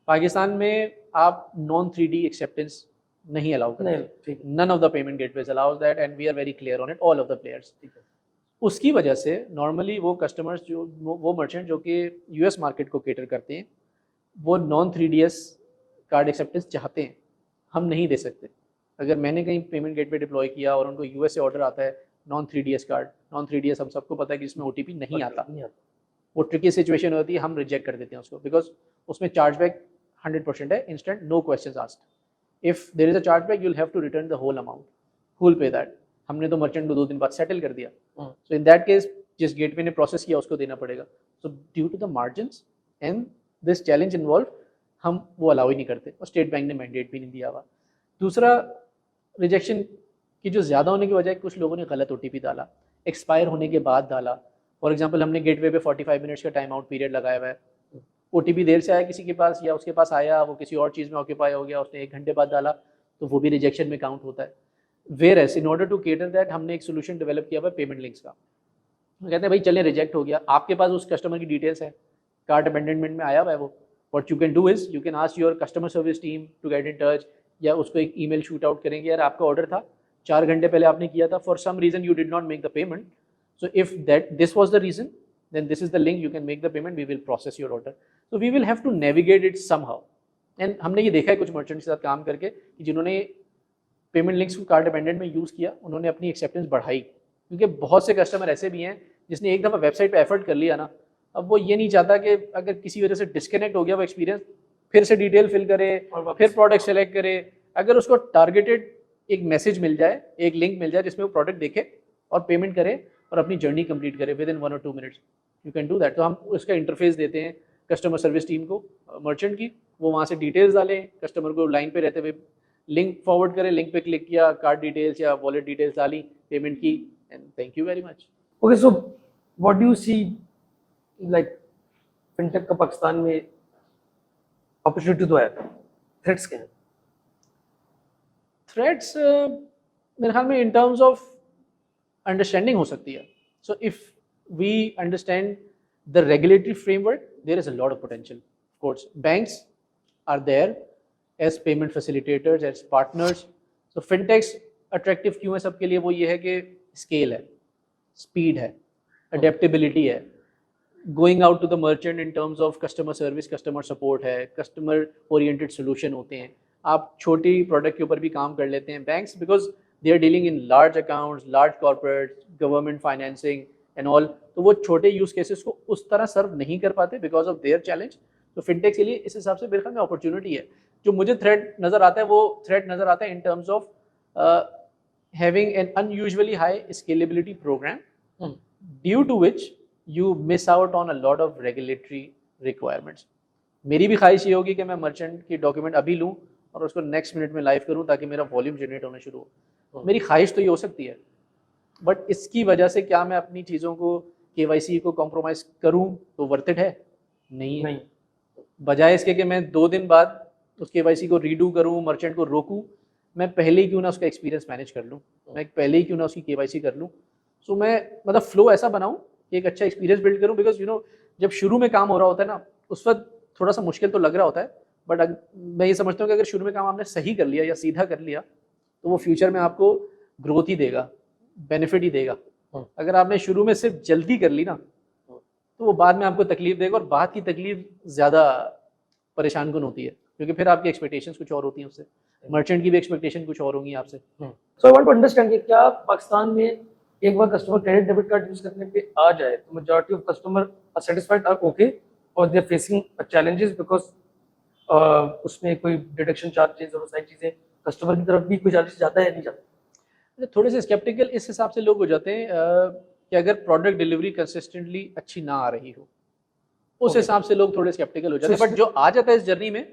पाकिस्तान में आप नॉन 3D एक्सेप्टेंस नहीं अलाउ नहीं, करते, ठीक है। None of the payment gateways allows that and we are very clear on it, all of the players. ठीक है। उसकी वजह से नॉर्मली वो कस्टमर्स जो वो मर्चेंट जो कि यूएस मार्केट को केटर करते हैं, वो नॉन 3DS कार्ड एक्सेप्टेंस चाहते हैं, हम नहीं दे सकते। अगर मैंने कहीं पेमेंट गेटवे डिप्लॉय किया और उनको यूएस से ऑर्डर आता है non 3DS card, non 3DS हम सबको पता है कि इसमें OTP नहीं आता, वो ट्रिकी सिचुएशन होती है, हम रिजेक्ट कर देते हैं उसको, बिकॉज उसमें चार्जबैक 100% है, instant, no questions asked. If there is a chargeback you will have to return the whole amount, who will pay that? हमने तो मर्चेंट को 2 दिन बाद सेटल कर दिया, सो इन दैट केस जिस गेटवे ने प्रोसेस किया उसको देना पड़ेगा। So due to the margins and this challenge involve, हम वो अलाउ ही नहीं करते, और स्टेट बैंक ने मैंडेट भी नहीं दिया हुआ। दूसरा, रिजेक्शन की जो ज़्यादा होने की वजह है, कुछ लोगों ने गलत OTP डाला, एक्सपायर होने के बाद डाला। फॉर एग्जांपल हमने गेटवे पे 45 मिनट्स का टाइम आउट पीरियड लगाया हुआ है, OTP देर से आया किसी के पास, या उसके पास आया वो किसी और चीज़ में ऑक्यूपाई हो गया, उसने 1 घंटे बाद डाला, तो वो भी रिजेक्शन में काउंट होता है। Whereas in order to cater that, हमने एक सोल्यूशन डेवलप किया हुआ है पेमेंट लिंक्स का। कहते हैं भाई चले रिजेक्ट हो गया, आपके पास उस कस्टमर की डिटेल्स है, कार्ड अबेंडनमेंट में आया हुआ है वो, what you can do is you can ask your customer service team to get in touch, या उसको एक ईमेल शूट आउट करेंगे, यार आपका ऑर्डर था 4 घंटे पहले आपने किया था, for some reason you did not make the payment, so if that this was the reason then this is the link, you can make the payment, we will process your order. So we will have to navigate it somehow. And हमने ये देखा है कुछ merchants के साथ काम करके कि जिन्होंने पेमेंट लिंक्स को कार्ड अबेंडेंट में यूज़ किया, उन्होंने अपनी एक्सेप्टेंस बढ़ाई, क्योंकि बहुत से कस्टमर ऐसे भी हैं जिसने एक दफ़ा वेबसाइट पे एफर्ट कर लिया ना, अब वो ये नहीं चाहता कि अगर किसी वजह से डिस्कनेक्ट हो गया वो एक्सपीरियंस, फिर से डिटेल फिल करे, फिर प्रोडक्ट सेलेक्ट करे। अगर उसको टारगेटेड एक मैसेज मिल जाए, एक लिंक मिल जाए जिसमें वो प्रोडक्ट देखे और पेमेंट करे और अपनी जर्नी कंप्लीट करे with in 1 or 2 minutes, you can do that. तो हम उसका इंटरफेस देते हैं कस्टमर सर्विस टीम को, मर्चेंट की, वो वहाँ से डिटेल्स डालें, कस्टमर को लाइन पे रहते हुए लिंक फॉरवर्ड करें, लिंक पे क्लिक किया, कार्ड डिटेल्स या वॉलेट डिटेल्स डाली, पेमेंट की, and thank you very much. Okay, so what do you see like fintech का पाकिस्तान में अपॉर्चुनिटी तो है, थ्रेट्स क्या हैं? थ्रेट्स मेरे ख्याल में इन टर्म्स ऑफ अंडरस्टैंडिंग हो सकती है। So if we understand the regulatory framework, there is a lot of potential. Of course banks are there as payment facilitators, as partners. So fintechs attractive क्यों है सबके लिए? वो ये है कि स्केल है, स्पीड है, अडेप्टेबिलिटी है, going out to the merchant in terms of customer service, customer support है, कस्टमर ओरिएंटेड सोल्यूशन होते हैं। आप छोटी प्रोडक्ट के ऊपर भी काम कर लेते हैं। Banks because they are dealing in large accounts, large corporate, government financing and all, तो वो छोटे यूज केसेस को उस तरह सर्व नहीं कर पाते बिकॉज ऑफ देयर चैलेंज। तो फिनटेक के लिए इस हिसाब से मेरे ख्याल में अपॉर्चुनिटी है। जो मुझे थ्रेट नज़र आता है वो थ्रेट नज़र आता है in terms of having an unusually high scalability program due to which you miss out on a lot of regulatory requirements. मेरी भी ख्वाहिश ये होगी कि मैं मर्चेंट की डॉक्यूमेंट अभी लूँ और उसको नेक्स्ट मिनट में लाइव करूँ ताकि मेरा वॉल्यूम जनरेट होना शुरू हो। मेरी ख्वाहिश तो ये हो सकती है, बट इसकी वजह से क्या मैं अपनी चीज़ों को, KYC को कॉम्प्रोमाइज़ करूँ तो वर्थ इट है? नहीं, नहीं। बजाय इसके कि मैं 2 दिन बाद उस KYC को रीडू करूँ, मर्चेंट को रोकूँ, मैं पहले ही क्यों ना उसका एक्सपीरियंस मैनेज कर लूँ, मैं पहले ही क्यों ना उसकी KYC कर लूँ। सो मैं मतलब फ्लो ऐसा बनाऊँ, एक अच्छा एक्सपीरियंस बिल्ड करूं, बिकॉज यू नो जब शुरू में काम हो रहा होता है ना, उस वक्त थोड़ा सा मुश्किल तो लग रहा होता है, बट मैं ये समझता हूँ कि अगर शुरू में काम आपने सही कर लिया या सीधा कर लिया तो वो फ्यूचर में आपको ग्रोथ ही देगा, बेनिफिट ही देगा। अगर आपने शुरू में सिर्फ जल्दी कर ली ना तो वो बाद में आपको तकलीफ देगा, और बाद की तकलीफ ज़्यादा परेशान कुन होती है, क्योंकि फिर आपकी एक्सपेक्टेशंस कुछ और होती हैं उससे, मर्चेंट की भी एक्सपेक्टेशन कुछ और होंगी आपसे। So I want to understand कि क्या पाकिस्तान में एक बार customer credit debit card use करने पे आ जाए तो majority of customer are satisfied, are okay, और they are facing challenges because उसमें कोई डिडक्शन चार्जेस और सारी चीजें कस्टमर की तरफ भी कोई चार्जेस जाता है नहीं जाता? थोड़े से स्केप्टिकल इस हिसाब से लोग हो जाते हैं कि अगर प्रोडक्ट डिलीवरी कंसिस्टेंटली अच्छी ना आ रही हो, उस हिसाब से लोग थोड़े स्केप्टिकल हो जाते हैं। बट जो आ जाता है इस जर्नी में,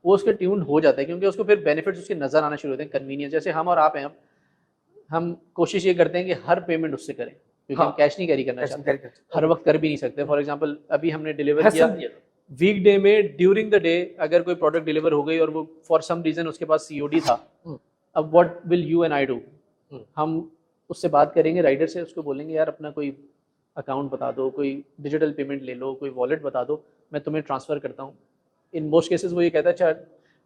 वो उसके ट्यून हो जाता है, क्योंकि उसको फिर बेनिफिट्स उसके नजर आना शुरू होते हैं, कन्वीनियंस। जैसे हम और आप हैं, अब हम कोशिश ये करते हैं कि हर पेमेंट उससे करें, क्योंकि हम हाँ, कैश नहीं कैरी करना कैश चाहते, कैरी करते हर वक्त कर भी नहीं सकते। फॉर एग्जांपल अभी हमने डिलीवर हैं। किया हैसल भी है। वीकडे में, ड्यूरिंग द डे अगर कोई प्रोडक्ट डिलीवर हो गई और वो फॉर सम रीजन उसके पास सीओडी था, हम्म, अब what will you and I do? Hmm, हम उससे बात करेंगे राइडर से, उसको बोलेंगे यार अपना कोई अकाउंट बता दो, कोई डिजिटल पेमेंट ले लो, कोई वॉलेट बता दो, मैं तुम्हें ट्रांसफ़र करता हूँ। इन मोस्ट केसेस वो ये कहता है अच्छा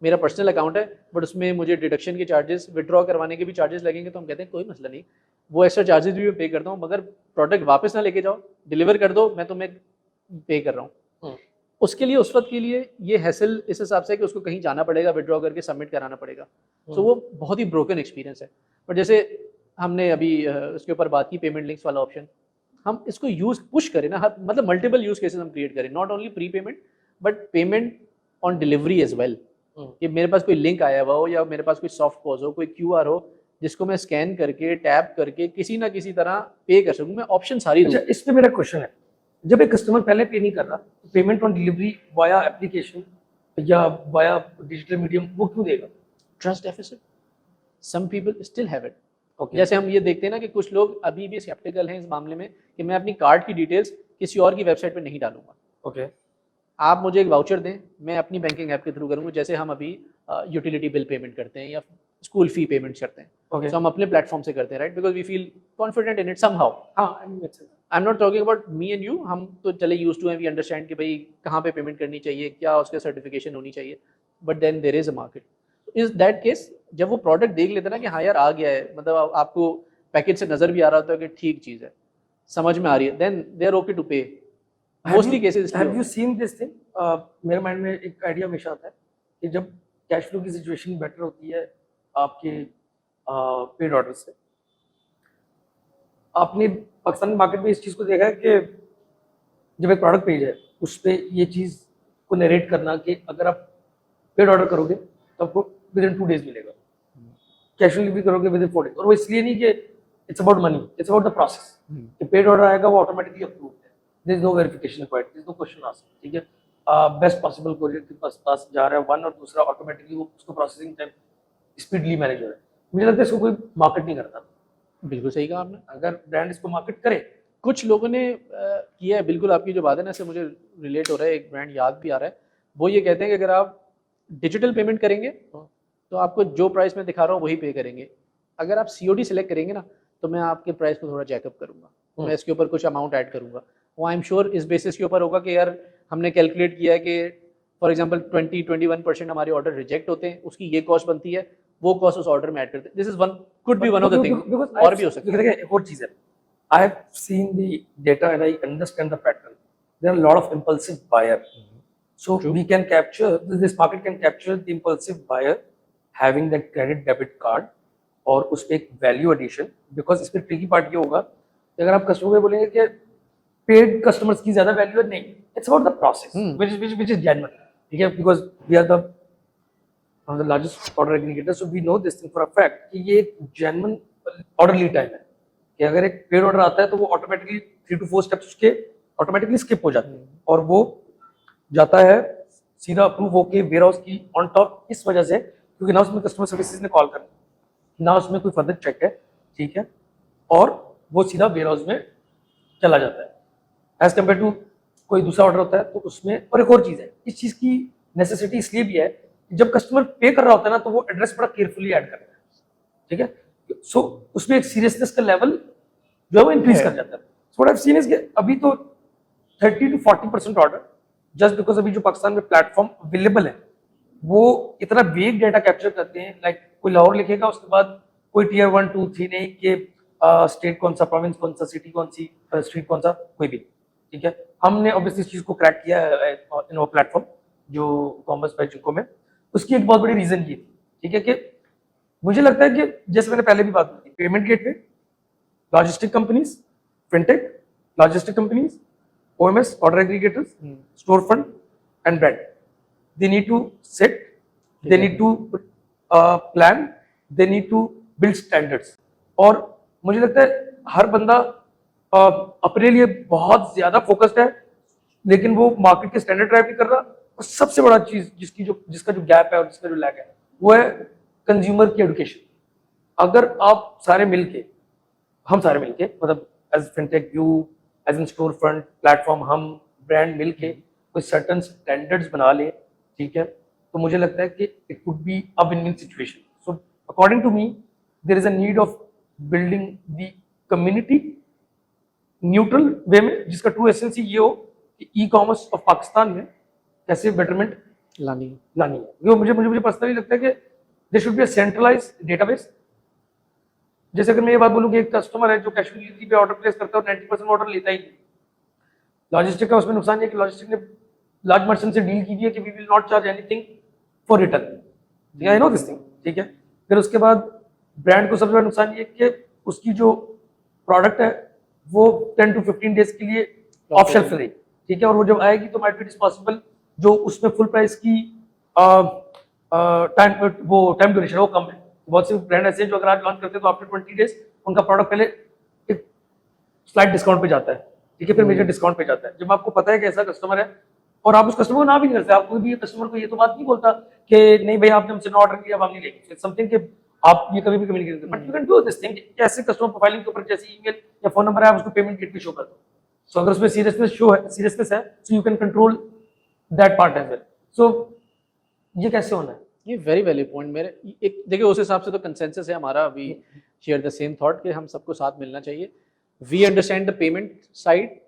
मेरा पर्सनल अकाउंट है बट उसमें मुझे डिडक्शन के चार्जेस, विड्रॉ करवाने के भी चार्जेस लगेंगे, तो हम कहते हैं कोई मसला नहीं, वो एक्स्ट्रा चार्जेस भी मैं पे करता हूँ, मगर प्रोडक्ट वापस ना लेके जाओ, डिलीवर कर दो, मैं तुम्हें पे कर रहा हूँ। हम्म, उसके लिए उस वक्त के लिए ये हैसल इस हिसाब से है कि उसको कहीं जाना पड़ेगा, विड्रॉ करके सबमिट कराना पड़ेगा। सो वो बहुत ही ब्रोकन एक्सपीरियंस है। बट जैसे हमने अभी उसके ऊपर बात की पेमेंट लिंक्स वाला ऑप्शन, हम इसको यूज पुश करें ना, हर मतलब मल्टीपल यूज केसेस हम क्रिएट करें, not only pre payment but payment on delivery as well. कि मेरे पास कोई लिंक आया हुआ हो या मेरे पास कोई सॉफ्ट पॉज हो, कोई क्यूआर हो जिसको मैं स्कैन करके टैप करके किसी ना किसी तरह पे कर सकूं, मैं ऑप्शन सारी दूं। अच्छा, इस पे मेरा क्वेश्चन है, जब एक कस्टमर पहले पे नहीं कर रहा तो payment on delivery via application या वाया डिजिटल मीडियम वो क्यों देगा? Trust deficit, some people still have it. Okay, जैसे हम ये देखते हैं ना कि कुछ लोग अभी भी स्केप्टिकल हैं इस मामले में कि मैं अपनी कार्ड की डिटेल्स किसी और की वेबसाइट पे नहीं डालूंगा। ओके, आप मुझे एक वाउचर दें, मैं अपनी बैंकिंग ऐप के थ्रू करूँगा, जैसे हम अभी यूटिलिटी बिल पेमेंट करते हैं या स्कूल फी पेमेंट करते हैं, ओके, तो हम अपने प्लेटफॉर्म से करते हैं, right, because we feel confident in it somehow. हाँ, makes sense. I am not talking about me and you, हम तो चले यूज टू हैं, वी अंडरस्टैंड कि भाई कहाँ पे पेमेंट करनी चाहिए, क्या उसके सर्टिफिकेशन होनी चाहिए, but then there is a market. Is that case जब वो प्रोडक्ट देख लेते हैं ना कि हाँ यार आ गया है, मतलब आपको पैकेज से नजर भी आ रहा होता है कि ठीक चीज़ है, समझ में आ रही है, then they are okay to pay. Mostly cases have you seen this thing? मेरे माइंड में एक आइडिया हमेशा आता है कि जब कैश फ्लो की सिचुएशन बेटर होती है आपके पेड ऑर्डर से, आपने पाकिस्तानी मार्केट में इस चीज़ को देखा है कि जब एक प्रोडक्ट पेज है उस पर ये चीज़ को नरेट करना कि अगर आप पेड ऑर्डर करोगे तो आपको विद इन 2 डेज मिलेगा, कैश ऑन डिलीवरी करोगे विद इन 4 डेज। और वो इसलिए नहीं कि it's about money, it's about the process. कि पेड ऑर्डर आएगा वो ऑटोमेटिकली अप्रूव है, there is no verification required, there is no question asked, ठीक है। बेस्ट पॉसिबल कोरियर के पास जा रहा है वन, और दूसरा ऑटोमेटिकली वो उसको प्रोसेसिंग टाइम स्पीडली मैनेज हो रहा है। मुझे लगता है इसको कोई मार्केट नहीं करता। बिल्कुल सही कहा आपने। अगर ब्रांड इसको मार्केट करे, कुछ लोगों ने किया है, बिल्कुल आपकी जो बात है ना इससे मुझे रिलेट हो रहा है, एक ब्रांड याद भी आ रहा है, वो ये कहते हैं कि अगर आप डिजिटल पेमेंट करेंगे तो आपको जो प्राइस मैं दिखा रहा हूँ वही पे करेंगे, अगर आप सीओडी सेलेक्ट करेंगे ना तो मैं आपके प्राइस को थोड़ा चेकअप करूँगा, मैं इसके ऊपर कुछ अमाउंट ऐड करूँगा। वो आई एम श्योर इस बेसिस के ऊपर होगा कि यार हमने कैलकुलेट किया है कि फॉर एग्जांपल 20-21% हमारे ऑर्डर रिजेक्ट होते हैं, उसकी ये कॉस्ट बनती है, वो कॉस्ट उस ऑर्डर में ऐड करते हैं। This is one, could be one of the thing, और भी हो सकता है। देखिए एक और चीज है, I have seen the data and I understand the pattern. There are a lot of impulsive buyer. So True. we can capture, this market can capture the impulsive buyer having that credit debit card और उस पे एक value addition, because इस पे tricky part ये होगा कि अगर आप कस्टमर को बोलेंगे कि पेड कस्टमर्स की ज्यादा वैल्यू है, नहीं, it's about the process which is genuine, ठीक है, because we are the one of the largest order aggregators, so we know this thing for a fact कि ये एक genuine order lead time है कि अगर एक पेड ऑर्डर आता है तो वो ऑटोमेटिकली 3 to 4 स्टेप्स उसके ऑटोमेटिकली स्किप हो जाते हैं और वो जाता है सीधा अप्रूव होके वेयर हाउस की ऑन टॉप, इस वजह से क्योंकि ना उसमें कस्टमर सर्विसेज ने कॉल करना, ना उसमें कोई फर्दर चेक है, ठीक है, और वो सीधा वेयर हाउस में चला जाता है एज कम्पेयर टू कोई दूसरा ऑर्डर होता है तो उसमें। और एक और चीज़ है, इस चीज़ की नेसेसिटी इसलिए भी है कि जब कस्टमर पे कर रहा होता है ना तो वो एड्रेस बड़ा केयरफुली ऐड करता है, ठीक है, सो उसमें एक सीरियसनेस का लेवल जो है वो इंक्रीज कर जाता है। So what I have seen is कि अभी तो 30 to 40% ऑर्डर, जस्ट बिकॉज अभी जो पाकिस्तान में प्लेटफॉर्म अवेलेबल है वो इतना वेग डेटा कैप्चर करते हैं, लाइक कोई लाहौर लिखेगा उसके बाद कोई टियर 1, 2, 3 नहीं कि स्टेट कौन सा, प्रोविंस कौन सा, सिटी कौन सी, स्ट्रीट कौन सा, कोई भी, ठीक है। हमने ऑब्वियसली इस चीज को क्रैक किया है इन वो प्लेटफॉर्म जो कॉमर्स बाय जिंको में। उसकी एक बहुत बड़ी रीजन ये थी, ठीक है, कि मुझे लगता है कि जैसे मैंने पहले भी बात की, payment gateway, logistic companies, fintech, logistic companies, OMS, order aggregators, storefront, and brand. They need to sit, they need to plan, they need to build standards. और मुझे लगता है हर बंदा अपने लिए बहुत ज्यादा फोकस्ड है, लेकिन वो मार्केट के स्टैंडर्ड ड्राइव नहीं कर रहा। और सबसे बड़ा चीज जिसका जो गैप है और जिसका जो लैग है वो है कंज्यूमर की एजुकेशन। अगर आप सारे मिलके, हम सारे मिलके, मतलब as fintech, you as an store front platform, हम ब्रांड मिलके कोई सर्टन स्टैंडर्ड्स बना ले, ठीक है, तो मुझे लगता है कि it would be a win win situation. So according to me there is a need of building the community neutral way में, जिसका ट्रू एसेंस ये हो कि ई कॉमर्स ऑफ पाकिस्तान में कैसे बेटरमेंट लानी लानी है. जो मुझे पर्सनली लगता है कि there should be a centralised database. जैसे अगर मैं ये बात बोलूँ कि एक कस्टमर है जो कैश ऑन डिलीवरी पे ऑर्डर प्लेस करता है और 90% ऑर्डर लेता ही नहीं. लॉजिस्टिक का उसमें नुकसान ये है कि लॉजिस्टिक ने लार्ज मर्चेंट से डील की है कि we will not charge anything for return. I know this thing, ठीक है. फिर उसके बाद ब्रांड को सबसे बड़ा नुकसान ये है कि उसकी जो प्रोडक्ट है वो 10 to 15 डेज के लिए ऑफ शेल्फ रहेगी, ठीक है, और वो जब आएगी तो might be it is possible जो उसमें फुल प्राइस की टाइम ड्यूरेशन है वो कम है. बहुत से ब्रांड ऐसे हैं जो अगर आज लॉन्च करते हैं तो आफ्टर 20 डेज उनका प्रोडक्ट पहले एक स्लाइड डिस्काउंट पे जाता है, ठीक है, फिर मेजर डिस्काउंट पे जाता है. जब आपको पता है कि ऐसा कस्टमर है और आप उस कस्टमर को ना भी नहीं करते, आप कोई भी कस्टमर को ये तो बात नहीं बोलता कि नहीं भाई आपने हमसे ना ऑर्डर किया अब हम नहीं लेंगे, समथिंग कि आप ये कभी भी कम्युनिकेट करते, but you can do this thing. कैसे कस्टमर प्रोफाइलिंग के ऊपर जैसे ईमेल या फोन नंबर है आप उसको पेमेंट गेटवे शो कर दो. सो अगर उसमें सीरियसनेस है so you can control that part as well. So ये कैसे होना है? ये वेरी वैलिड पॉइंट. मेरे एक देखिए उस हिसाब से तो कंसेंसस है हमारा, we share the same thought कि हम सबको साथ मिलना चाहिए. We understand the payment side,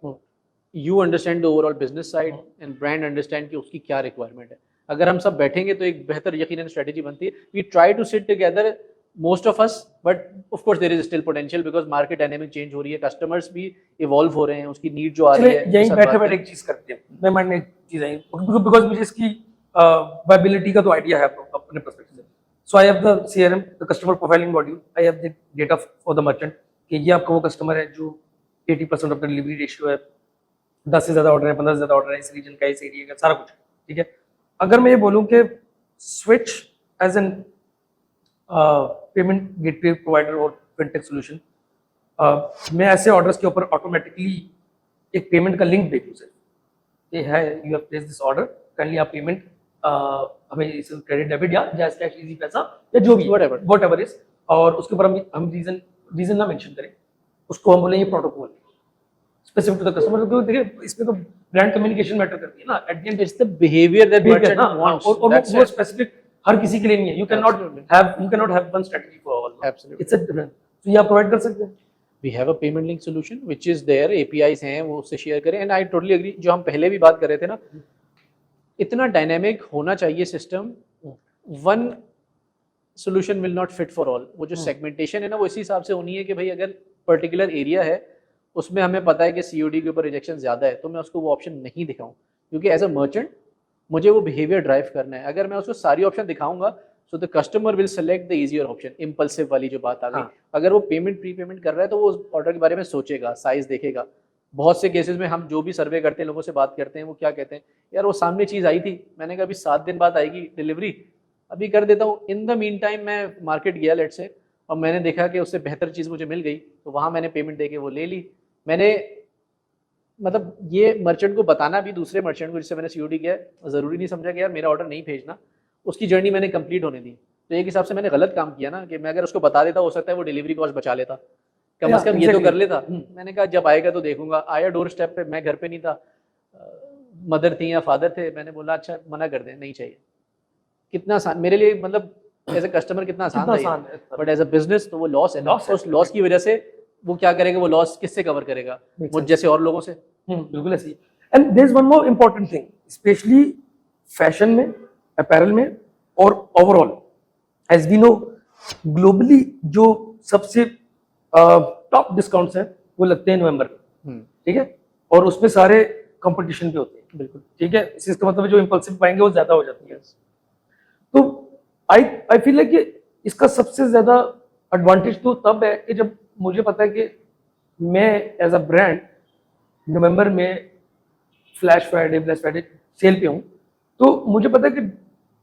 you understand the overall business side and brand understand कि उसकी क्या रिक्वायरमेंट है. अगर हम सब बैठेंगे तो एक बेहतर यकीनन स्ट्रेटजी बनती है. We try to sit together most of us, but of course there is still potential because market dynamic change हो रही है, customers भी evolve हो रहे हैं, उसकी need जो आ रही है. यहीं बैठे बैठे एक चीज करते हैं, मैं मानने एक चीज आई बिकॉज मुझे इसकी वायबिलिटी का तो आइडिया है अपने पर्सपेक्टिव से. So I have the CRM, the customer profiling module, I have the data for the merchant कि ये आपका वो कस्टमर है जो 80% ऑफ द डिलीवरी रेशियो है, 10 से ज्यादा ऑर्डर है, 15 से ज्यादा ऑर्डर है, इस रीजन का, इस एरिया का, सारा कुछ, ठीक है. अगर मैं ये बोलूँ कि switch as an payment gateway provider और फिनटेक सोल्यूशन, मैं ऐसे ऑर्डर्स के ऊपर ऑटोमेटिकली एक पेमेंट का लिंक भेजूँ सर, ये है you have place this order, kindly आप पेमेंट हमें इस क्रेडिट डेबिट या जैस कैश इजी पैसा या जो भी व्हाटएवर इज, और उसके ऊपर हम रीजन ना मेंशन करें, उसको हम बोले ये protocol specific to the customer. क्योंकि देखिए इसमें तो ब्रांड कम्युनिकेशन मैटर करती है ना, at the end It's the behavior that merchant wants. और That's वो it. स्पेसिफिक हर किसी के लिए नहीं है. You can not have one strategy for all. Absolutely. It's a different. तो ये आप प्रोवाइड कर सकते हैं. We have a payment link solution which is there, APIs हैं वो उससे शेयर करें. And I totally agree, जो हम पहले भी बात कर रहे थे ना, इतना डायनेमिक होना चाहिए system. One solution will not fit for all. वो जो सेगमेंटेशन है ना वो इसी हिसाब से होनी है कि भाई अगर पर्टिकुलर एरिया है उसमें हमें पता है कि COD के ऊपर रिजेक्शन ज़्यादा है तो मैं उसको वो ऑप्शन नहीं दिखाऊं, क्योंकि एज अ मर्चेंट मुझे वो बिहेवियर ड्राइव करना है. अगर मैं उसको सारी ऑप्शन दिखाऊंगा so the customer will select the easier option. Impulsive वाली जो बात आ गई, अगर वो पेमेंट प्री पेमेंट कर रहा है तो वो ऑर्डर के बारे में सोचेगा, साइज देखेगा. बहुत से केसेस में हम जो भी सर्वे करते हैं, लोगों से बात करते हैं, वो क्या कहते हैं, यार वो सामने चीज़ आई थी, मैंने कहा अभी 7 दिन बाद आएगी डिलीवरी, अभी कर देता हूँ. इन द मीन टाइम मैं मार्केट गया लेट से और मैंने देखा कि उससे बेहतर चीज़ मुझे मिल गई तो वहाँ मैंने पेमेंट दे के वो ले ली. मैंने मतलब ये मर्चेंट को बताना भी दूसरे मर्चेंट को जिससे मैंने COD किया है, ज़रूरी नहीं समझा कि यार मेरा ऑर्डर नहीं भेजना, उसकी जर्नी मैंने कंप्लीट होने दी. तो एक हिसाब से मैंने गलत काम किया ना कि मैं अगर उसको बता देता, हो सकता है वो डिलीवरी कॉस्ट बचा लेता, कम से कम ये तो कर लेता. मैंने कहा जब आएगा तो देखूंगा. आया डोर स्टेप पे, मैं घर पे नहीं था, मदर थी या फादर थे, मैंने बोला अच्छा मना कर दें, नहीं चाहिए. कितना आसान मेरे लिए, मतलब एज ए कस्टमर कितना आसान था, बट एज अ बिजनेस तो वो लॉस है. उस लॉस की वजह से वो क्या करेगा, वो लॉस किससे कवर करेगा, मुझ जैसे और लोगों से. बिल्कुल ऐसी. And there is one more important thing, specially fashion में, अपैरल में और overall as we know globally जो सबसे टॉप डिस्काउंट्स हैं वो लगते हैं नवंबर में, ठीक है, और उसमें सारे कंपटीशन पे होते हैं. बिल्कुल ठीक है. इसका मतलब जो इंपल्सिव पाएंगे वो ज्यादा हो जाती है. तो आई फील है कि इसका सबसे ज्यादा एडवांटेज तो तब है कि जब मुझे पता है कि मैं एज अ ब्रांड नवंबर में flash Friday, black Friday sale पे हूँ, तो मुझे पता है कि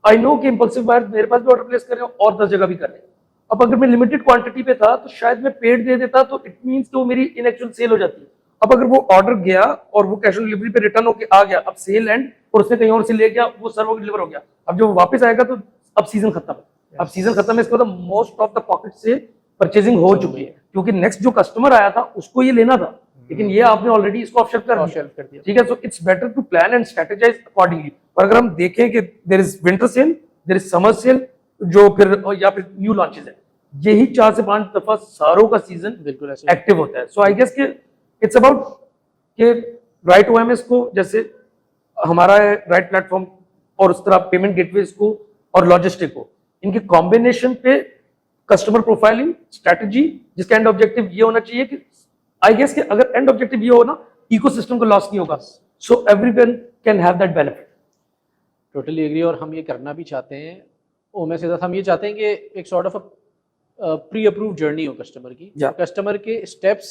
आई नो कि इंपल्सिव बायर मेरे पास भी ऑर्डर प्लेस कर रहे हैं और 10 जगह भी कर रहे हैं. अब अगर मैं लिमिटेड क्वांटिटी पे था तो शायद मैं पेड दे देता, तो इट मींस कि वो मेरी इन एक्चुअल सेल हो जाती है. अब अगर वो ऑर्डर गया और वो कैश ऑन डिलीवरी पे रिटर्न होके आ गया, अब सेल एंड और उसने कहीं और से ले गया, वो सर्व होकर डिलीवर हो गया, अब जब वो वापस आएगा तो अब सीजन खत्म है. अब सीजन खत्म है, इसका मतलब मोस्ट ऑफ द पॉकेट से परचेजिंग हो चुकी है, क्योंकि नेक्स्ट जो कस्टमर आया था उसको ये लेना था, लेकिन ये आपने ऑलरेडी इसको ऑफ शेल्फ कर दिया, शेल्फ कर दिया। ठीक है। So it's better to plan and strategise accordingly. और अगर हम देखें कि there is winter sale, there is summer sale, जो फिर या फिर न्यू लॉन्चेस है, यही 4 से 5 दफा सारों का सीजन बिल्कुल ऐसे एक्टिव होता है। सो आई गेस कि इट्स अबाउट कि राइट ओएमएस को, जैसे हमारा राइट प्लेटफॉर्म और उस तरह पेमेंट गेटवेज को और लॉजिस्टिक को, इनके कॉम्बिनेशन पे कस्टमर प्रोफाइलिंग स्ट्रेटजी, जिसका एंड ऑब्जेक्टिव ये होना चाहिए कि आई गेस कि अगर एंड ऑब्जेक्टिव ये हो ना, इकोसिस्टम को लॉस नहीं होगा, so everyone can have that benefit. Totally agree. और हम ये करना भी चाहते हैं ओएमएस के साथ। हम ये चाहते हैं कि एक sort of pre approve journey हो कस्टमर की, कस्टमर के steps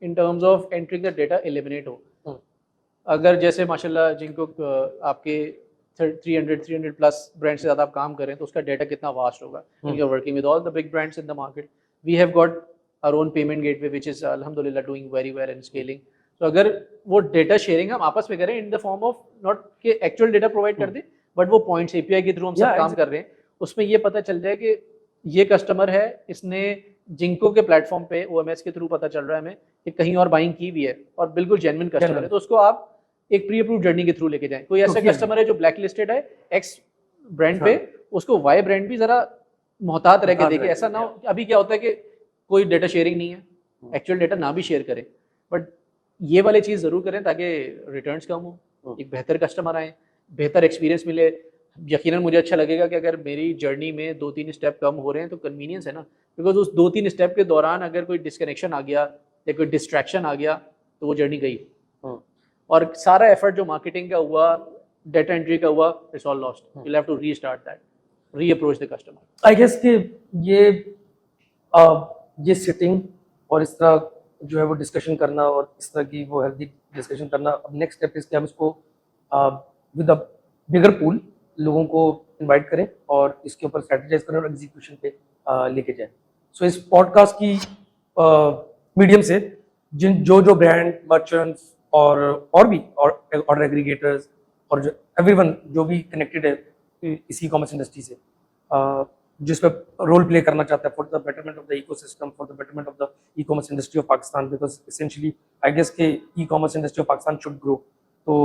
in terms of entering the data eliminate हो। अगर जैसे माशाल्लाह जिनको आपके 300 प्लस ब्रांड से ज़्यादा आप काम करें तो उसका डेटा कितना वास्ट होगा। You are working with all the big brands in the market, we have got our own payment gateway which is अल्हम्दुलिल्लाह doing very well in scaling. तो अगर वो डेटा शेयरिंग हम आपस में करें in the form of not कि actual data provide कर दे, बट वो पॉइंट्स एपीआई के थ्रू हम सब काम कर रहे हैं, उसमें ये पता चल जाए कि ये कस्टमर है, इसने जिंको के प्लेटफॉर्म पे ओएमएस के थ्रू पता चल रहा है हमें कि कहीं और बाइंग की भी है और बिल्कुल जेन्युइन कस्टमर है, तो उसको आप एक प्री अप्रूव जर्नी के थ्रू लेके जाएं। कोई ऐसा कस्टमर है जो ब्लैक लिस्टेड है एक्स ब्रांड पे, उसको वाई ब्रांड भी जरा मोहतात रह के देखे। ऐसा ना हो, अभी क्या होता है कि कोई डेटा शेयरिंग नहीं है, एक्चुअल डेटा ना भी शेयर करें, बट ये वाली चीज़ ज़रूर करें ताकि रिटर्न्स कम हो, एक बेहतर कस्टमर आए, बेहतर एक्सपीरियंस मिले। यकीनन मुझे अच्छा लगेगा कि अगर मेरी जर्नी में 2-3 स्टेप कम हो रहे हैं तो कन्वीनियंस है ना, बिकॉज उस 2-3 स्टेप के दौरान अगर कोई डिस्कनेक्शन आ गया या कोई डिस्ट्रैक्शन आ गया तो वो जर्नी गई, और सारा एफर्ट जो मार्केटिंग का हुआ, डेटा एंट्री का हुआ, it's all lost. You will have to restart that, reapproach the customer. I guess कि ये सिटिंग और इस तरह जो है वो डिस्कशन करना और इस तरह की वो हेल्दी डिस्कशन करना, अब नेक्स्ट स्टेप इज कि हम इसको विद अ बिगर पूल लोगों को इनवाइट करें और इसके ऊपर स्ट्रेटेजाइज करें और एग्जीक्यूशन पे लेके जाएं। सो इस पॉडकास्ट की मीडियम से जो ब्रांड मर्चेंट्स और भी ऑर्डर एग्रीगेटर्स और जो एवरीवन जो भी कनेक्टेड है इसी कॉमर्स इंडस्ट्री से, जिस पे रोल प्ले करना चाहता है for the betterment of the ecosystem, for the betterment of the e commerce industry of Pakistan, because essentially I guess के e commerce industry of Pakistan should grow. तो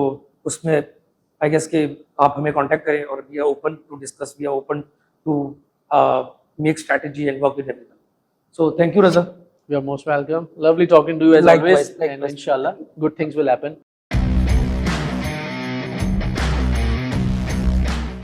उसमें आई गेस के आप हमें कांटेक्ट करें और we are open to discuss, we are open to make strategy and work with everyone. So thank you Raza. You are most welcome. Lovely talking to you as Likewise, always, and inshallah good things will happen.